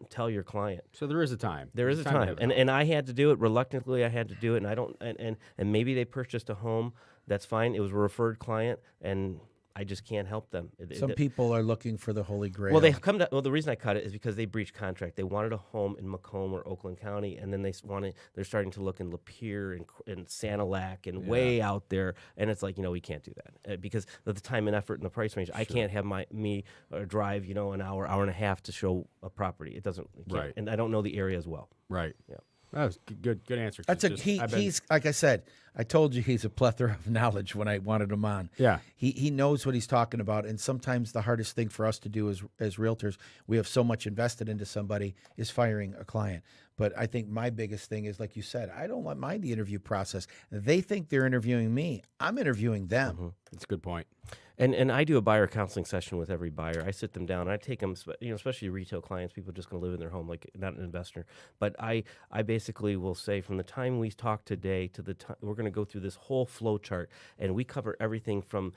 Speaker 1: tell your client.
Speaker 3: So there is a time.
Speaker 1: There is a
Speaker 3: to
Speaker 1: time,
Speaker 3: have
Speaker 1: and I had to do it reluctantly. I had to do it, and I don't, and maybe they purchased a home. That's fine. It was a referred client, and I just can't help them.
Speaker 4: Some people are looking for the Holy Grail.
Speaker 1: Well, they come to. Well, the reason I cut it is because they breached contract. They wanted a home in Macomb or Oakland County, and then they're starting to look in Lapeer and Sanilac and way out there. And it's like, we can't do that because of the time and effort and the price range. I can't have me drive, an hour and a half to show a property. It doesn't.
Speaker 3: Right.
Speaker 1: And I don't know the area as well.
Speaker 3: Right.
Speaker 1: Yeah.
Speaker 3: That was good answer.
Speaker 4: That's he's like I said. I told you he's a plethora of knowledge when I wanted him on.
Speaker 3: Yeah.
Speaker 4: He knows what he's talking about, and sometimes the hardest thing for us to do as realtors, we have so much invested into somebody, is firing a client. But I think my biggest thing is, like you said, I don't mind the interview process. They think they're interviewing me. I'm interviewing them.
Speaker 1: Mm-hmm.
Speaker 3: That's a good point.
Speaker 1: And I do a buyer counseling session with every buyer. I sit them down. I take them, especially retail clients, people just going to live in their home, like not an investor. But I basically will say from the time we talk today to the time we're going to go through this whole flow chart, and we cover everything from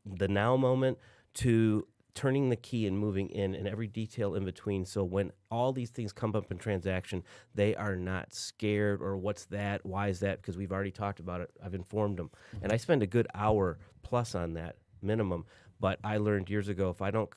Speaker 1: the now moment to turning the key and moving in, and every detail in between. So when all these things come up in transaction, they are not scared or what's that, why is that, because we've already talked about it. I've informed them, and I spend a good hour plus on that minimum. But I learned years ago, if I don't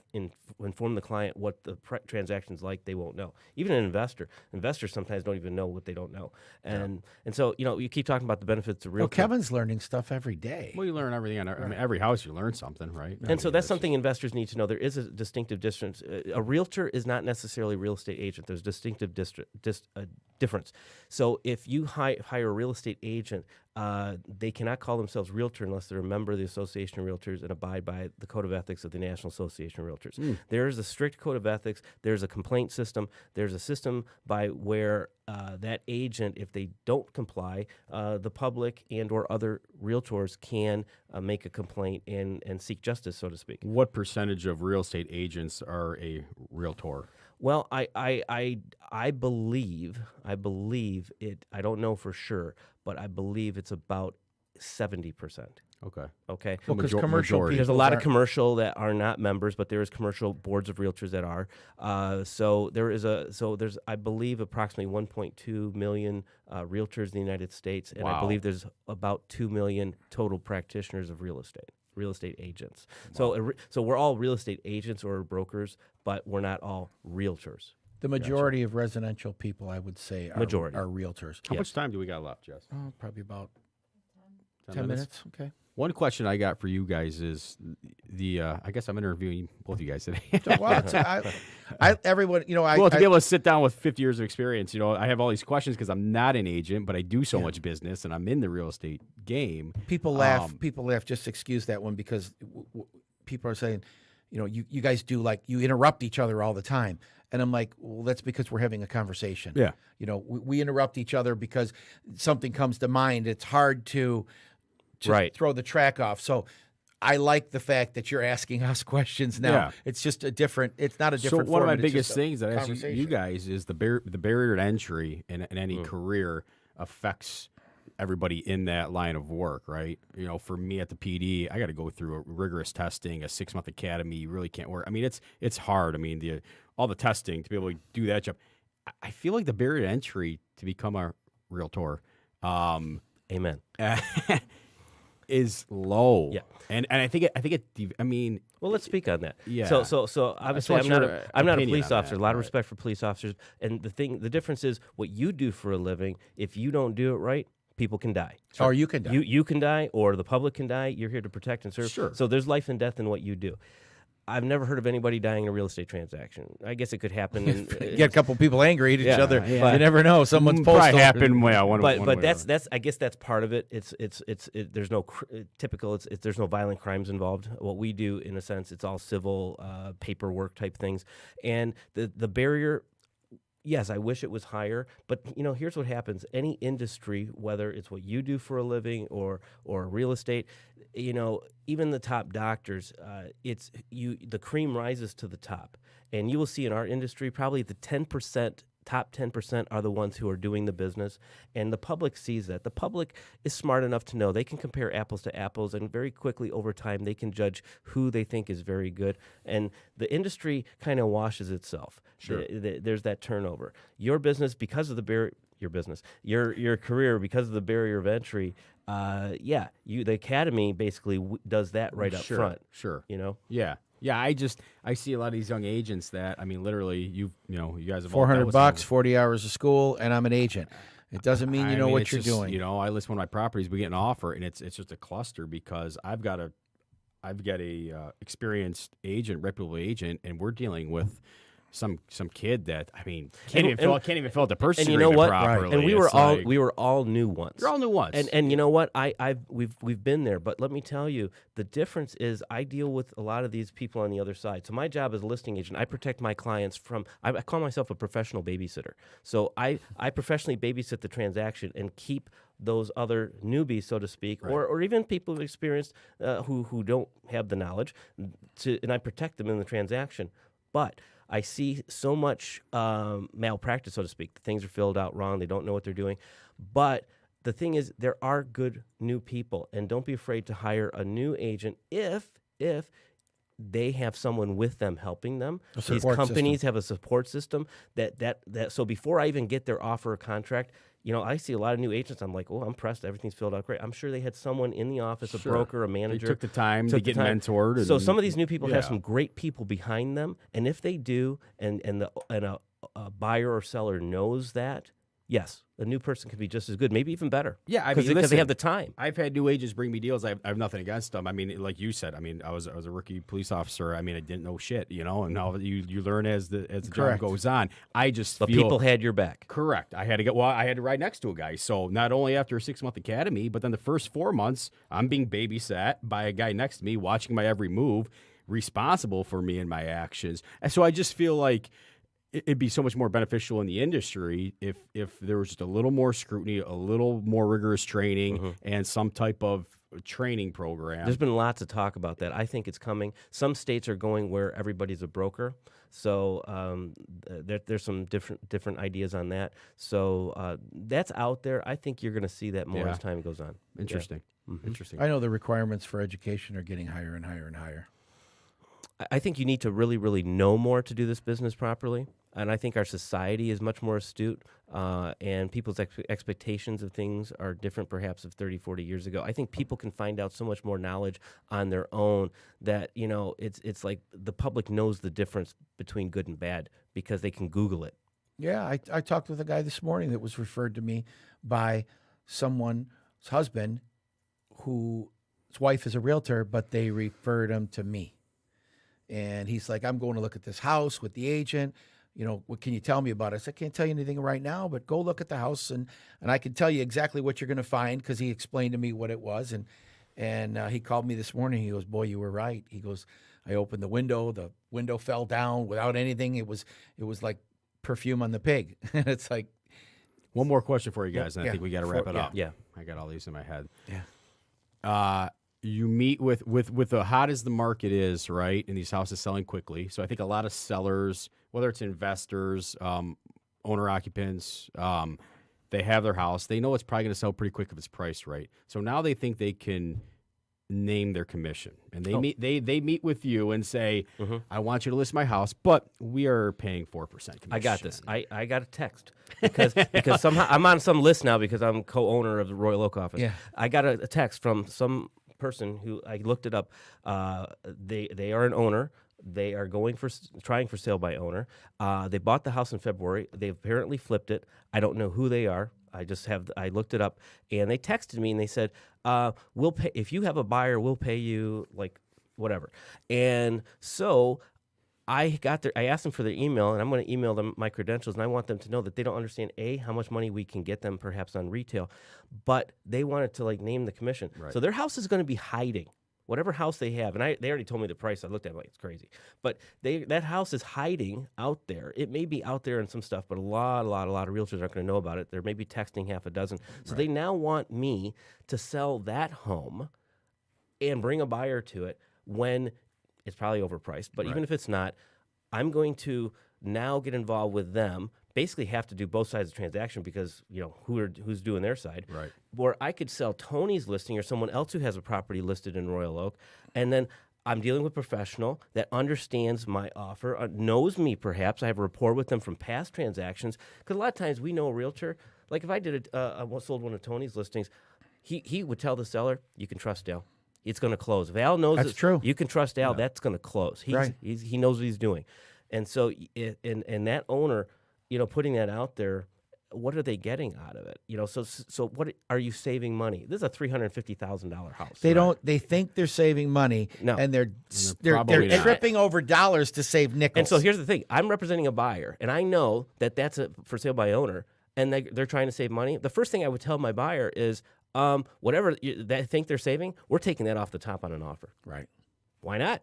Speaker 1: inform the client what the transaction's like, they won't know. Even an investor. Investors sometimes don't even know what they don't know. And so, you keep talking about the benefits of real.
Speaker 4: Well, Kevin's learning stuff every day.
Speaker 3: Well, you learn everything. I mean, every house you learn something, right?
Speaker 1: And so that's something investors need to know. There is a distinctive difference. A realtor is not necessarily a real estate agent. There's distinctive difference. So if you hire a real estate agent, they cannot call themselves realtor unless they're a member of the Association of Realtors and abide by the Code of Ethics of the National Association of Realtors. There is a strict code of ethics. There's a complaint system. There's a system by where that agent, if they don't comply, the public and or other realtors can make a complaint and seek justice, so to speak.
Speaker 3: What percentage of real estate agents are a realtor?
Speaker 1: Well, I believe it. I don't know for sure, but I believe it's about 70%.
Speaker 3: Okay.
Speaker 1: Okay.
Speaker 4: Well, because
Speaker 3: Major-
Speaker 4: commercial
Speaker 3: majority.
Speaker 1: There's a
Speaker 4: people
Speaker 1: lot of
Speaker 4: aren't-
Speaker 1: commercial that are not members, but there is commercial boards of realtors that are. So there's I believe approximately 1.2 million realtors in the United States, and I
Speaker 3: Wow.
Speaker 1: believe there's about 2 million total practitioners of real estate agents. So we're all real estate agents or brokers, but we're not all realtors.
Speaker 4: The majority of residential people, I would say, are realtors.
Speaker 3: How much time do we got left, Jess?
Speaker 4: Oh, probably about 10 minutes. Okay.
Speaker 3: One question I got for you guys is I guess I'm interviewing both of you guys today.
Speaker 4: Well, everyone,
Speaker 3: Well, to be able to sit down with 50 years of experience, I have all these questions because I'm not an agent, but I do so much business and I'm in the real estate game.
Speaker 4: people laugh. People laugh. Just excuse that one because people are saying, you guys do you interrupt each other all the time. And I'm like, well, that's because we're having a conversation.
Speaker 3: Yeah.
Speaker 4: We interrupt each other because something comes to mind. It's hard to throw the track off. So I like the fact that you're asking us questions now.
Speaker 3: Yeah.
Speaker 4: It's just it's not a different
Speaker 3: So one of my
Speaker 4: format, it's
Speaker 3: biggest
Speaker 4: just a
Speaker 3: things that I ask you
Speaker 4: conversation.
Speaker 3: guys is the barrier to entry in any career affects everybody in that line of work, right? For me at the PD, I got to go through a rigorous testing, a 6-month academy. You really can't work. I mean, it's hard. I mean, all the testing to be able to do that job. I feel like the barrier to entry to become a realtor,
Speaker 1: Amen.
Speaker 3: is low.
Speaker 1: Yeah.
Speaker 3: And I think
Speaker 1: Well, let's speak on that.
Speaker 3: Yeah.
Speaker 1: So obviously,
Speaker 3: want
Speaker 1: I'm not
Speaker 3: your
Speaker 1: I'm not a
Speaker 3: opinion
Speaker 1: police
Speaker 3: on
Speaker 1: officer.
Speaker 3: that.
Speaker 1: A lot of
Speaker 3: Right.
Speaker 1: respect for police officers. And the difference is what you do for a living. If you don't do it right, people can die.
Speaker 4: Or you can die.
Speaker 1: You can die, or the public can die. You're here to protect and serve.
Speaker 3: Sure.
Speaker 1: So there's life and death in what you do. I've never heard of anybody dying in a real estate transaction. I guess it could happen.
Speaker 4: Get a couple people angry at each other.
Speaker 3: yeah.
Speaker 4: You never know. Someone's
Speaker 3: probably
Speaker 4: postal.
Speaker 3: happen.
Speaker 1: But that's I guess that's part of it. There's no typical. There's no violent crimes involved. What we do, in a sense, it's all civil paperwork type things, and the barrier. Yes, I wish it was higher, but here's what happens. Any industry, whether it's what you do for a living or real estate, even the top doctors, the cream rises to the top, and you will see in our industry probably the top 10% are the ones who are doing the business, and the public sees that. The public is smart enough to know they can compare apples to apples, and very quickly over time they can judge who they think is very good, and the industry kind of washes itself.
Speaker 3: Sure.
Speaker 1: There's that turnover. Your business, because of the barrier, your career, because of the barrier of entry, the academy basically does that right up front.
Speaker 3: Sure.
Speaker 1: Yeah.
Speaker 3: Yeah, I see a lot of these young agents that literally you guys have all dealt with
Speaker 4: $400,
Speaker 3: some-
Speaker 4: 40 hours of school, and I'm an agent. It doesn't mean you know what
Speaker 3: it's
Speaker 4: you're
Speaker 3: just,
Speaker 4: doing.
Speaker 3: I list one of my properties, we get an offer, and it's just a cluster because I've got a experienced agent, reputable agent, and we're dealing with some kid that can't even fill out the purchase
Speaker 1: And you know
Speaker 3: agreement
Speaker 1: what?
Speaker 3: properly.
Speaker 1: And we
Speaker 3: It's
Speaker 1: were all new ones.
Speaker 3: you're all new ones.
Speaker 1: And you know what? We've been there, but let me tell you, the difference is I deal with a lot of these people on the other side. So my job as a listing agent, I protect my clients from. I call myself a professional babysitter. So I professionally babysit the transaction and keep those other newbies, so to speak, or even people who've experienced who don't have the knowledge, and I protect them in the transaction. But I see so much malpractice, so to speak. Things are filled out wrong. They don't know what they're doing. But the thing is, there are good new people, and don't be afraid to hire a new agent if they have someone with them helping them. These companies have a support system that so before I even get their offer or contract, I see a lot of new agents. I'm like, oh, I'm impressed. Everything's filled out great. I'm sure they had someone in the office, a broker, a manager.
Speaker 3: They took the time to get mentored.
Speaker 1: So some of these new people have some great people behind them, and if they do, and a buyer or seller knows that, yes, a new person could be just as good, maybe even better.
Speaker 3: Yeah,
Speaker 1: because they have the time.
Speaker 3: I've had new agents bring me deals. I have nothing against them. Like you said, I was a rookie police officer. I didn't know shit, and now you learn as the job goes on.
Speaker 1: But people had your back.
Speaker 3: Correct. I had to ride next to a guy. So not only after a 6-month academy, but then the first 4 months, I'm being babysat by a guy next to me, watching my every move, responsible for me and my actions. And so I just feel like it'd be so much more beneficial in the industry if there was just a little more scrutiny, a little more rigorous training, and some type of training program.
Speaker 1: There's been lots of talk about that. I think it's coming. Some states are going where everybody's a broker. So there's some different ideas on that. So that's out there. I think you're going to see that more as time goes on.
Speaker 3: Interesting. Interesting.
Speaker 4: I know the requirements for education are getting higher and higher and higher.
Speaker 1: I think you need to really, really know more to do this business properly. And I think our society is much more astute, and people's expectations of things are different perhaps of 30, 40 years ago. I think people can find out so much more knowledge on their own that, it's like the public knows the difference between good and bad because they can Google it.
Speaker 4: Yeah, I talked with a guy this morning that was referred to me by someone's husband whose wife is a realtor, but they referred him to me. And he's like, I'm going to look at this house with the agent. What can you tell me about it? I said, I can't tell you anything right now, but go look at the house, and I can tell you exactly what you're going to find because he explained to me what it was. And he called me this morning. He goes, boy, you were right. He goes, I opened the window fell down without anything. It was like perfume on the pig. And it's like.
Speaker 3: One more question for you guys, and I think we got to wrap it up.
Speaker 1: Yeah.
Speaker 3: I got all these in my head.
Speaker 4: Yeah.
Speaker 3: You meet with the hot as the market is, right? And these houses selling quickly. So I think a lot of sellers, whether it's investors, owner occupants, they have their house. They know it's probably going to sell pretty quick if it's priced right. So now they think they can name their commission, and they meet with you and say, I want you to list my house, but we are paying 4% commission.
Speaker 1: I got this. I got a text because somehow I'm on some list now because I'm co-owner of the Royal Oak office.
Speaker 4: Yeah.
Speaker 1: I got a text from some person who I looked it up. They are an owner. They are trying for sale by owner. They bought the house in February. They apparently flipped it. I don't know who they are. I looked it up, and they texted me and they said, we'll pay if you have a buyer, we'll pay you like whatever. And so I asked them for their email, and I'm going to email them my credentials, and I want them to know that they don't understand how much money we can get them perhaps on retail, but they wanted to name the commission.
Speaker 3: Right.
Speaker 1: So their house is going to be hiding. Whatever house they have, and they already told me the price. I looked at it it's crazy. But that house is hiding out there. It may be out there in some stuff, but a lot of realtors aren't going to know about it. They're maybe texting half a dozen. So they now want me to sell that home and bring a buyer to it when it's probably overpriced. But even if it's not, I'm going to now get involved with them. Basically have to do both sides of the transaction because, who's doing their side.
Speaker 3: Right.
Speaker 1: Or I could sell Tony's listing or someone else who has a property listed in Royal Oak, and then I'm dealing with a professional that understands my offer, knows me perhaps. I have a rapport with them from past transactions. Because a lot of times we know a realtor. Like if I sold one of Tony's listings, he would tell the seller, you can trust Dale. It's going to close. If Al knows
Speaker 4: That's true.
Speaker 1: You can trust Al, that's going to close. He knows what he's doing. And so and that owner, putting that out there, what are they getting out of it? So what are you saving money? This is a $350,000 house.
Speaker 4: They think they're saving money,
Speaker 1: No.
Speaker 4: and they're
Speaker 3: probably not.
Speaker 4: tripping over dollars to save nickels.
Speaker 1: And so here's the thing. I'm representing a buyer, and I know that that's a for sale by owner, and they're trying to save money. The first thing I would tell my buyer is, whatever they think they're saving, we're taking that off the top on an offer.
Speaker 4: Right.
Speaker 1: Why not?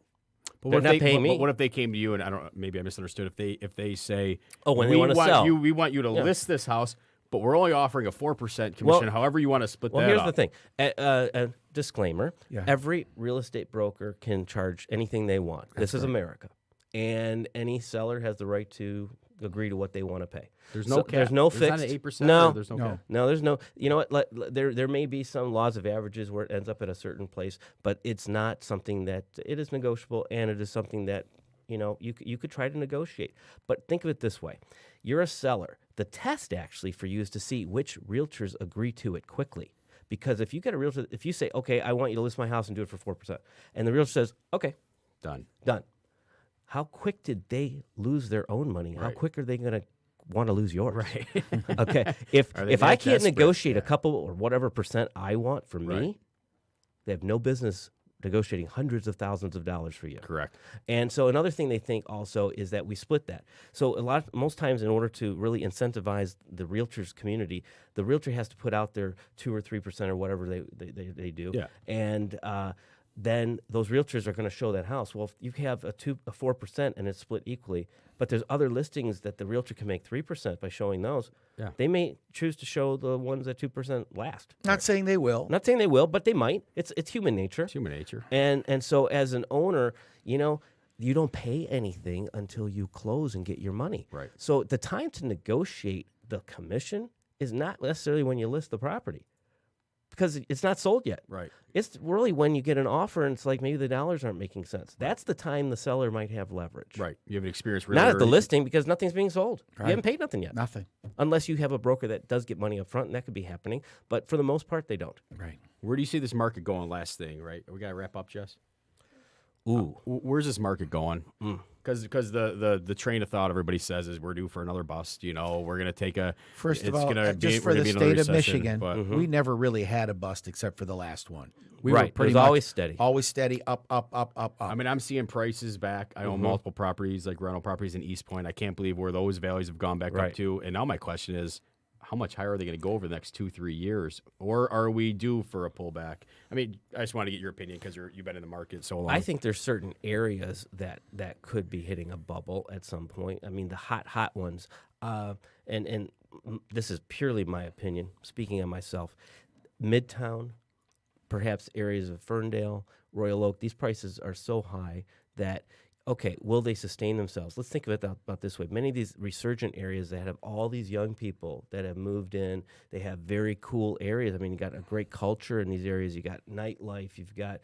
Speaker 3: But
Speaker 1: They're not paying me.
Speaker 3: But what if they came to you and maybe I misunderstood. If they say,
Speaker 1: when they want to sell,
Speaker 3: we want you to list this house, but we're only offering a 4% commission. However you want to split that up.
Speaker 1: Well, here's the thing. A disclaimer:
Speaker 4: Yeah.
Speaker 1: every real estate broker can charge anything they want. This is America, and any seller has the right to agree to what they want to pay.
Speaker 3: There's no cap.
Speaker 1: There's no
Speaker 3: There's
Speaker 1: fixed.
Speaker 3: not an 8%.
Speaker 1: No,
Speaker 3: There's no
Speaker 4: No.
Speaker 3: cap.
Speaker 1: No, there's no. You know what? There may be some laws of averages where it ends up at a certain place, but it's not something that it is negotiable, and it is something that you could try to negotiate. But think of it this way: you're a seller. The test actually for you is to see which realtors agree to it quickly. Because if you get a realtor, if you say, "Okay, I want you to list my house and do it for 4%," and the realtor says, "Okay,
Speaker 3: Done.
Speaker 1: how quick did they lose their own money? How
Speaker 3: Right.
Speaker 1: quick are they going to want to lose yours?
Speaker 3: Right.
Speaker 1: Okay. If
Speaker 3: Are they
Speaker 1: I
Speaker 3: that
Speaker 1: can't
Speaker 3: desperate?
Speaker 1: negotiate a couple or whatever percent I want for me,
Speaker 3: Right.
Speaker 1: they have no business negotiating hundreds of thousands of dollars for you.
Speaker 3: Correct.
Speaker 1: And so another thing they think also is that we split that. So most times in order to really incentivize the realtors community, the realtor has to put out their 2 or 3% or whatever they do.
Speaker 3: Yeah.
Speaker 1: And then those realtors are going to show that house. Well, if you have a 4% and it's split equally, but there's other listings that the realtor can make 3% by showing those.
Speaker 3: Yeah.
Speaker 1: They may choose to show the ones at 2% last.
Speaker 4: Not saying they will.
Speaker 1: Not saying they will, but they might. It's human nature.
Speaker 3: It's human nature.
Speaker 1: And so as an owner, you don't pay anything until you close and get your money.
Speaker 3: Right.
Speaker 1: So the time to negotiate the commission is not necessarily when you list the property, because it's not sold yet.
Speaker 3: Right.
Speaker 1: It's really when you get an offer and it's like maybe the dollars aren't making sense. That's the time the seller might have leverage.
Speaker 3: Right. You have an experience
Speaker 1: Not at the listing, because nothing's being sold.
Speaker 4: Right.
Speaker 1: You haven't paid nothing yet.
Speaker 4: Nothing.
Speaker 1: Unless you have a broker that does get money up front, and that could be happening. But for the most part, they don't.
Speaker 4: Right.
Speaker 3: Where do you see this market going? Last thing, right? We got to wrap up, Jess.
Speaker 1: Ooh.
Speaker 3: Where's this market going? Because the train of thought everybody says is we're due for another bust. You know, we're going to take a.
Speaker 4: First of
Speaker 3: it's
Speaker 4: all,
Speaker 3: gonna
Speaker 4: just
Speaker 3: be,
Speaker 4: for
Speaker 3: we're
Speaker 4: the
Speaker 3: gonna be another
Speaker 4: state of
Speaker 3: recession,
Speaker 4: Michigan,
Speaker 3: but
Speaker 4: we never really had a bust except for the last one. We
Speaker 1: Right.
Speaker 4: were
Speaker 1: It
Speaker 4: pretty
Speaker 1: was
Speaker 4: much
Speaker 1: always steady.
Speaker 4: Always steady, up, up, up, up, up.
Speaker 3: I mean, I'm seeing prices back. I own multiple properties, like rental properties in East Point. I can't believe where those values have gone back
Speaker 1: Right.
Speaker 3: up to. And now my question is, how much higher are they going to go over the next 2-3 years? Or are we due for a pullback? I mean, I just want to get your opinion because you've been in the market so long.
Speaker 1: I think there's certain areas that could be hitting a bubble at some point. I mean, the hot ones, and this is purely my opinion, speaking of myself. Midtown, perhaps areas of Ferndale, Royal Oak, these prices are so high that, okay, will they sustain themselves? Let's think of it about this way. Many of these resurgent areas that have all these young people that have moved in, they have very cool areas. I mean, you got a great culture in these areas. You got nightlife. You've got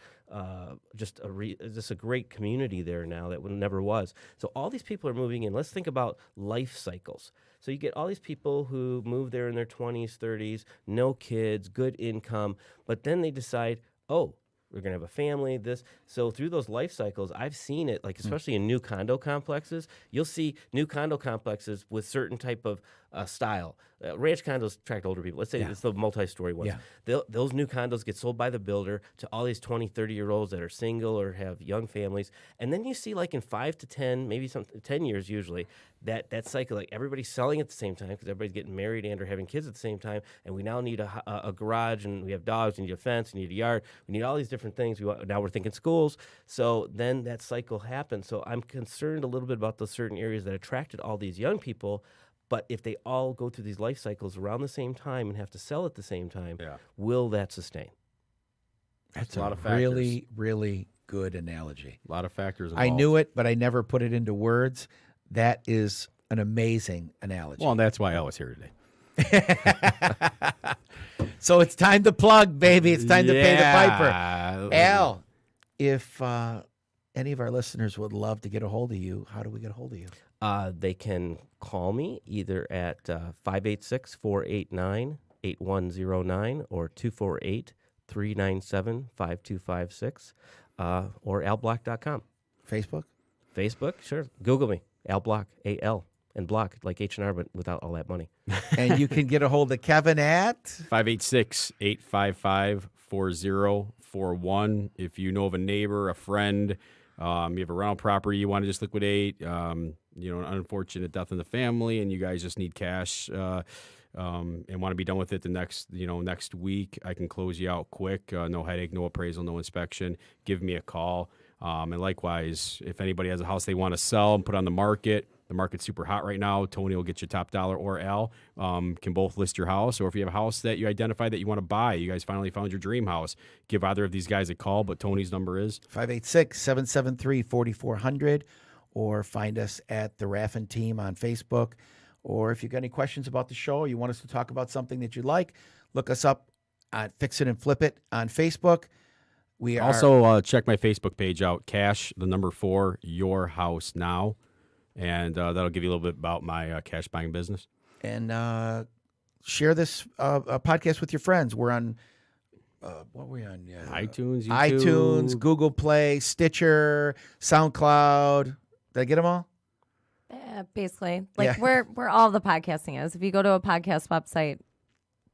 Speaker 1: just a great community there now that never was. So all these people are moving in. Let's think about life cycles. So you get all these people who move there in their 20s, 30s, no kids, good income, but then they decide, oh, we're going to have a family, this. So through those life cycles, I've seen it, like especially in new condo complexes, you'll see new condo complexes with certain type of style. Ranch condos attract older people. Let's say it's the multi-story ones.
Speaker 4: Yeah.
Speaker 1: Those new condos get sold by the builder to all these 20, 30-year-olds that are single or have young families. And then you see like in 5 to 10, maybe 10 years usually, that cycle, like everybody's selling at the same time because everybody's getting married and or having kids at the same time. And we now need a garage, and we have dogs, we need a fence, we need a yard, we need all these different things. Now we're thinking schools. So then that cycle happens. So I'm concerned a little bit about those certain areas that attracted all these young people. But if they all go through these life cycles around the same time and have to sell at the same time, will that sustain?
Speaker 4: That's
Speaker 3: a lot of factors.
Speaker 4: really, really good analogy.
Speaker 3: A lot of factors
Speaker 4: I
Speaker 3: involved.
Speaker 4: knew it, but I never put it into words. That is an amazing analogy.
Speaker 3: Well, and that's why I was here today.
Speaker 4: So it's time to plug, baby. It's time to pay the piper.
Speaker 3: Yeah.
Speaker 4: Al, if any of our listeners would love to get a hold of you, how do we get a hold of you?
Speaker 1: They can call me either at 586-489-8109 or 248-397-5256 or alblock.com.
Speaker 4: Facebook?
Speaker 1: Facebook, sure. Google me, Al Block, A-L, and Block, like H&R, but without all that money.
Speaker 4: And you can get a hold of Kevin at
Speaker 3: 586-855-4041. If you know of a neighbor, a friend, you have a rental property you want to just liquidate, an unfortunate death in the family, and you guys just need cash and want to be done with it the next week, I can close you out quick. No headache, no appraisal, no inspection. Give me a call. And likewise, if anybody has a house they want to sell and put on the market's super hot right now. Tony will get you top dollar, or Al can both list your house. Or if you have a house that you identify that you want to buy, you guys finally found your dream house, give either of these guys a call. But Tony's number is
Speaker 4: 586-773-4400, or find us at the Raffin Team on Facebook. Or if you've got any questions about the show, or you want us to talk about something that you like, look us up at Fix It and Flip It on Facebook. We are
Speaker 3: also check my Facebook page out, Cash, the number 4, Your House Now. And that'll give you a little bit about my cash buying business.
Speaker 4: And share this podcast with your friends. We're on, what were we on? Yeah.
Speaker 3: iTunes, YouTube.
Speaker 4: iTunes, Google Play, Stitcher, SoundCloud. Did I get them all?
Speaker 5: Basically.
Speaker 4: Yeah.
Speaker 5: Where all the podcasting is. If you go to a podcast website,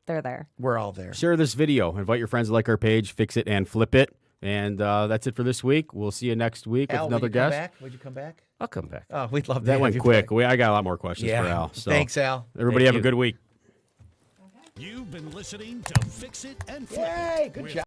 Speaker 5: they're there.
Speaker 4: We're all there.
Speaker 3: Share this video. Invite your friends to like our page, Fix It and Flip It. And that's it for this week. We'll see you next week
Speaker 4: Al,
Speaker 3: with another guest.
Speaker 4: Would you come back?
Speaker 1: I'll come back.
Speaker 4: Oh, we'd love
Speaker 3: That
Speaker 4: have
Speaker 3: went
Speaker 4: you
Speaker 3: quick.
Speaker 4: back.
Speaker 3: I got a lot more questions
Speaker 4: Yeah.
Speaker 3: for Al. So
Speaker 4: Thanks, Al.
Speaker 3: everybody
Speaker 1: Thank
Speaker 3: have a
Speaker 1: you.
Speaker 3: good week.
Speaker 2: You've been listening to Fix It and Flip It.
Speaker 4: Yay, good
Speaker 2: with
Speaker 4: job.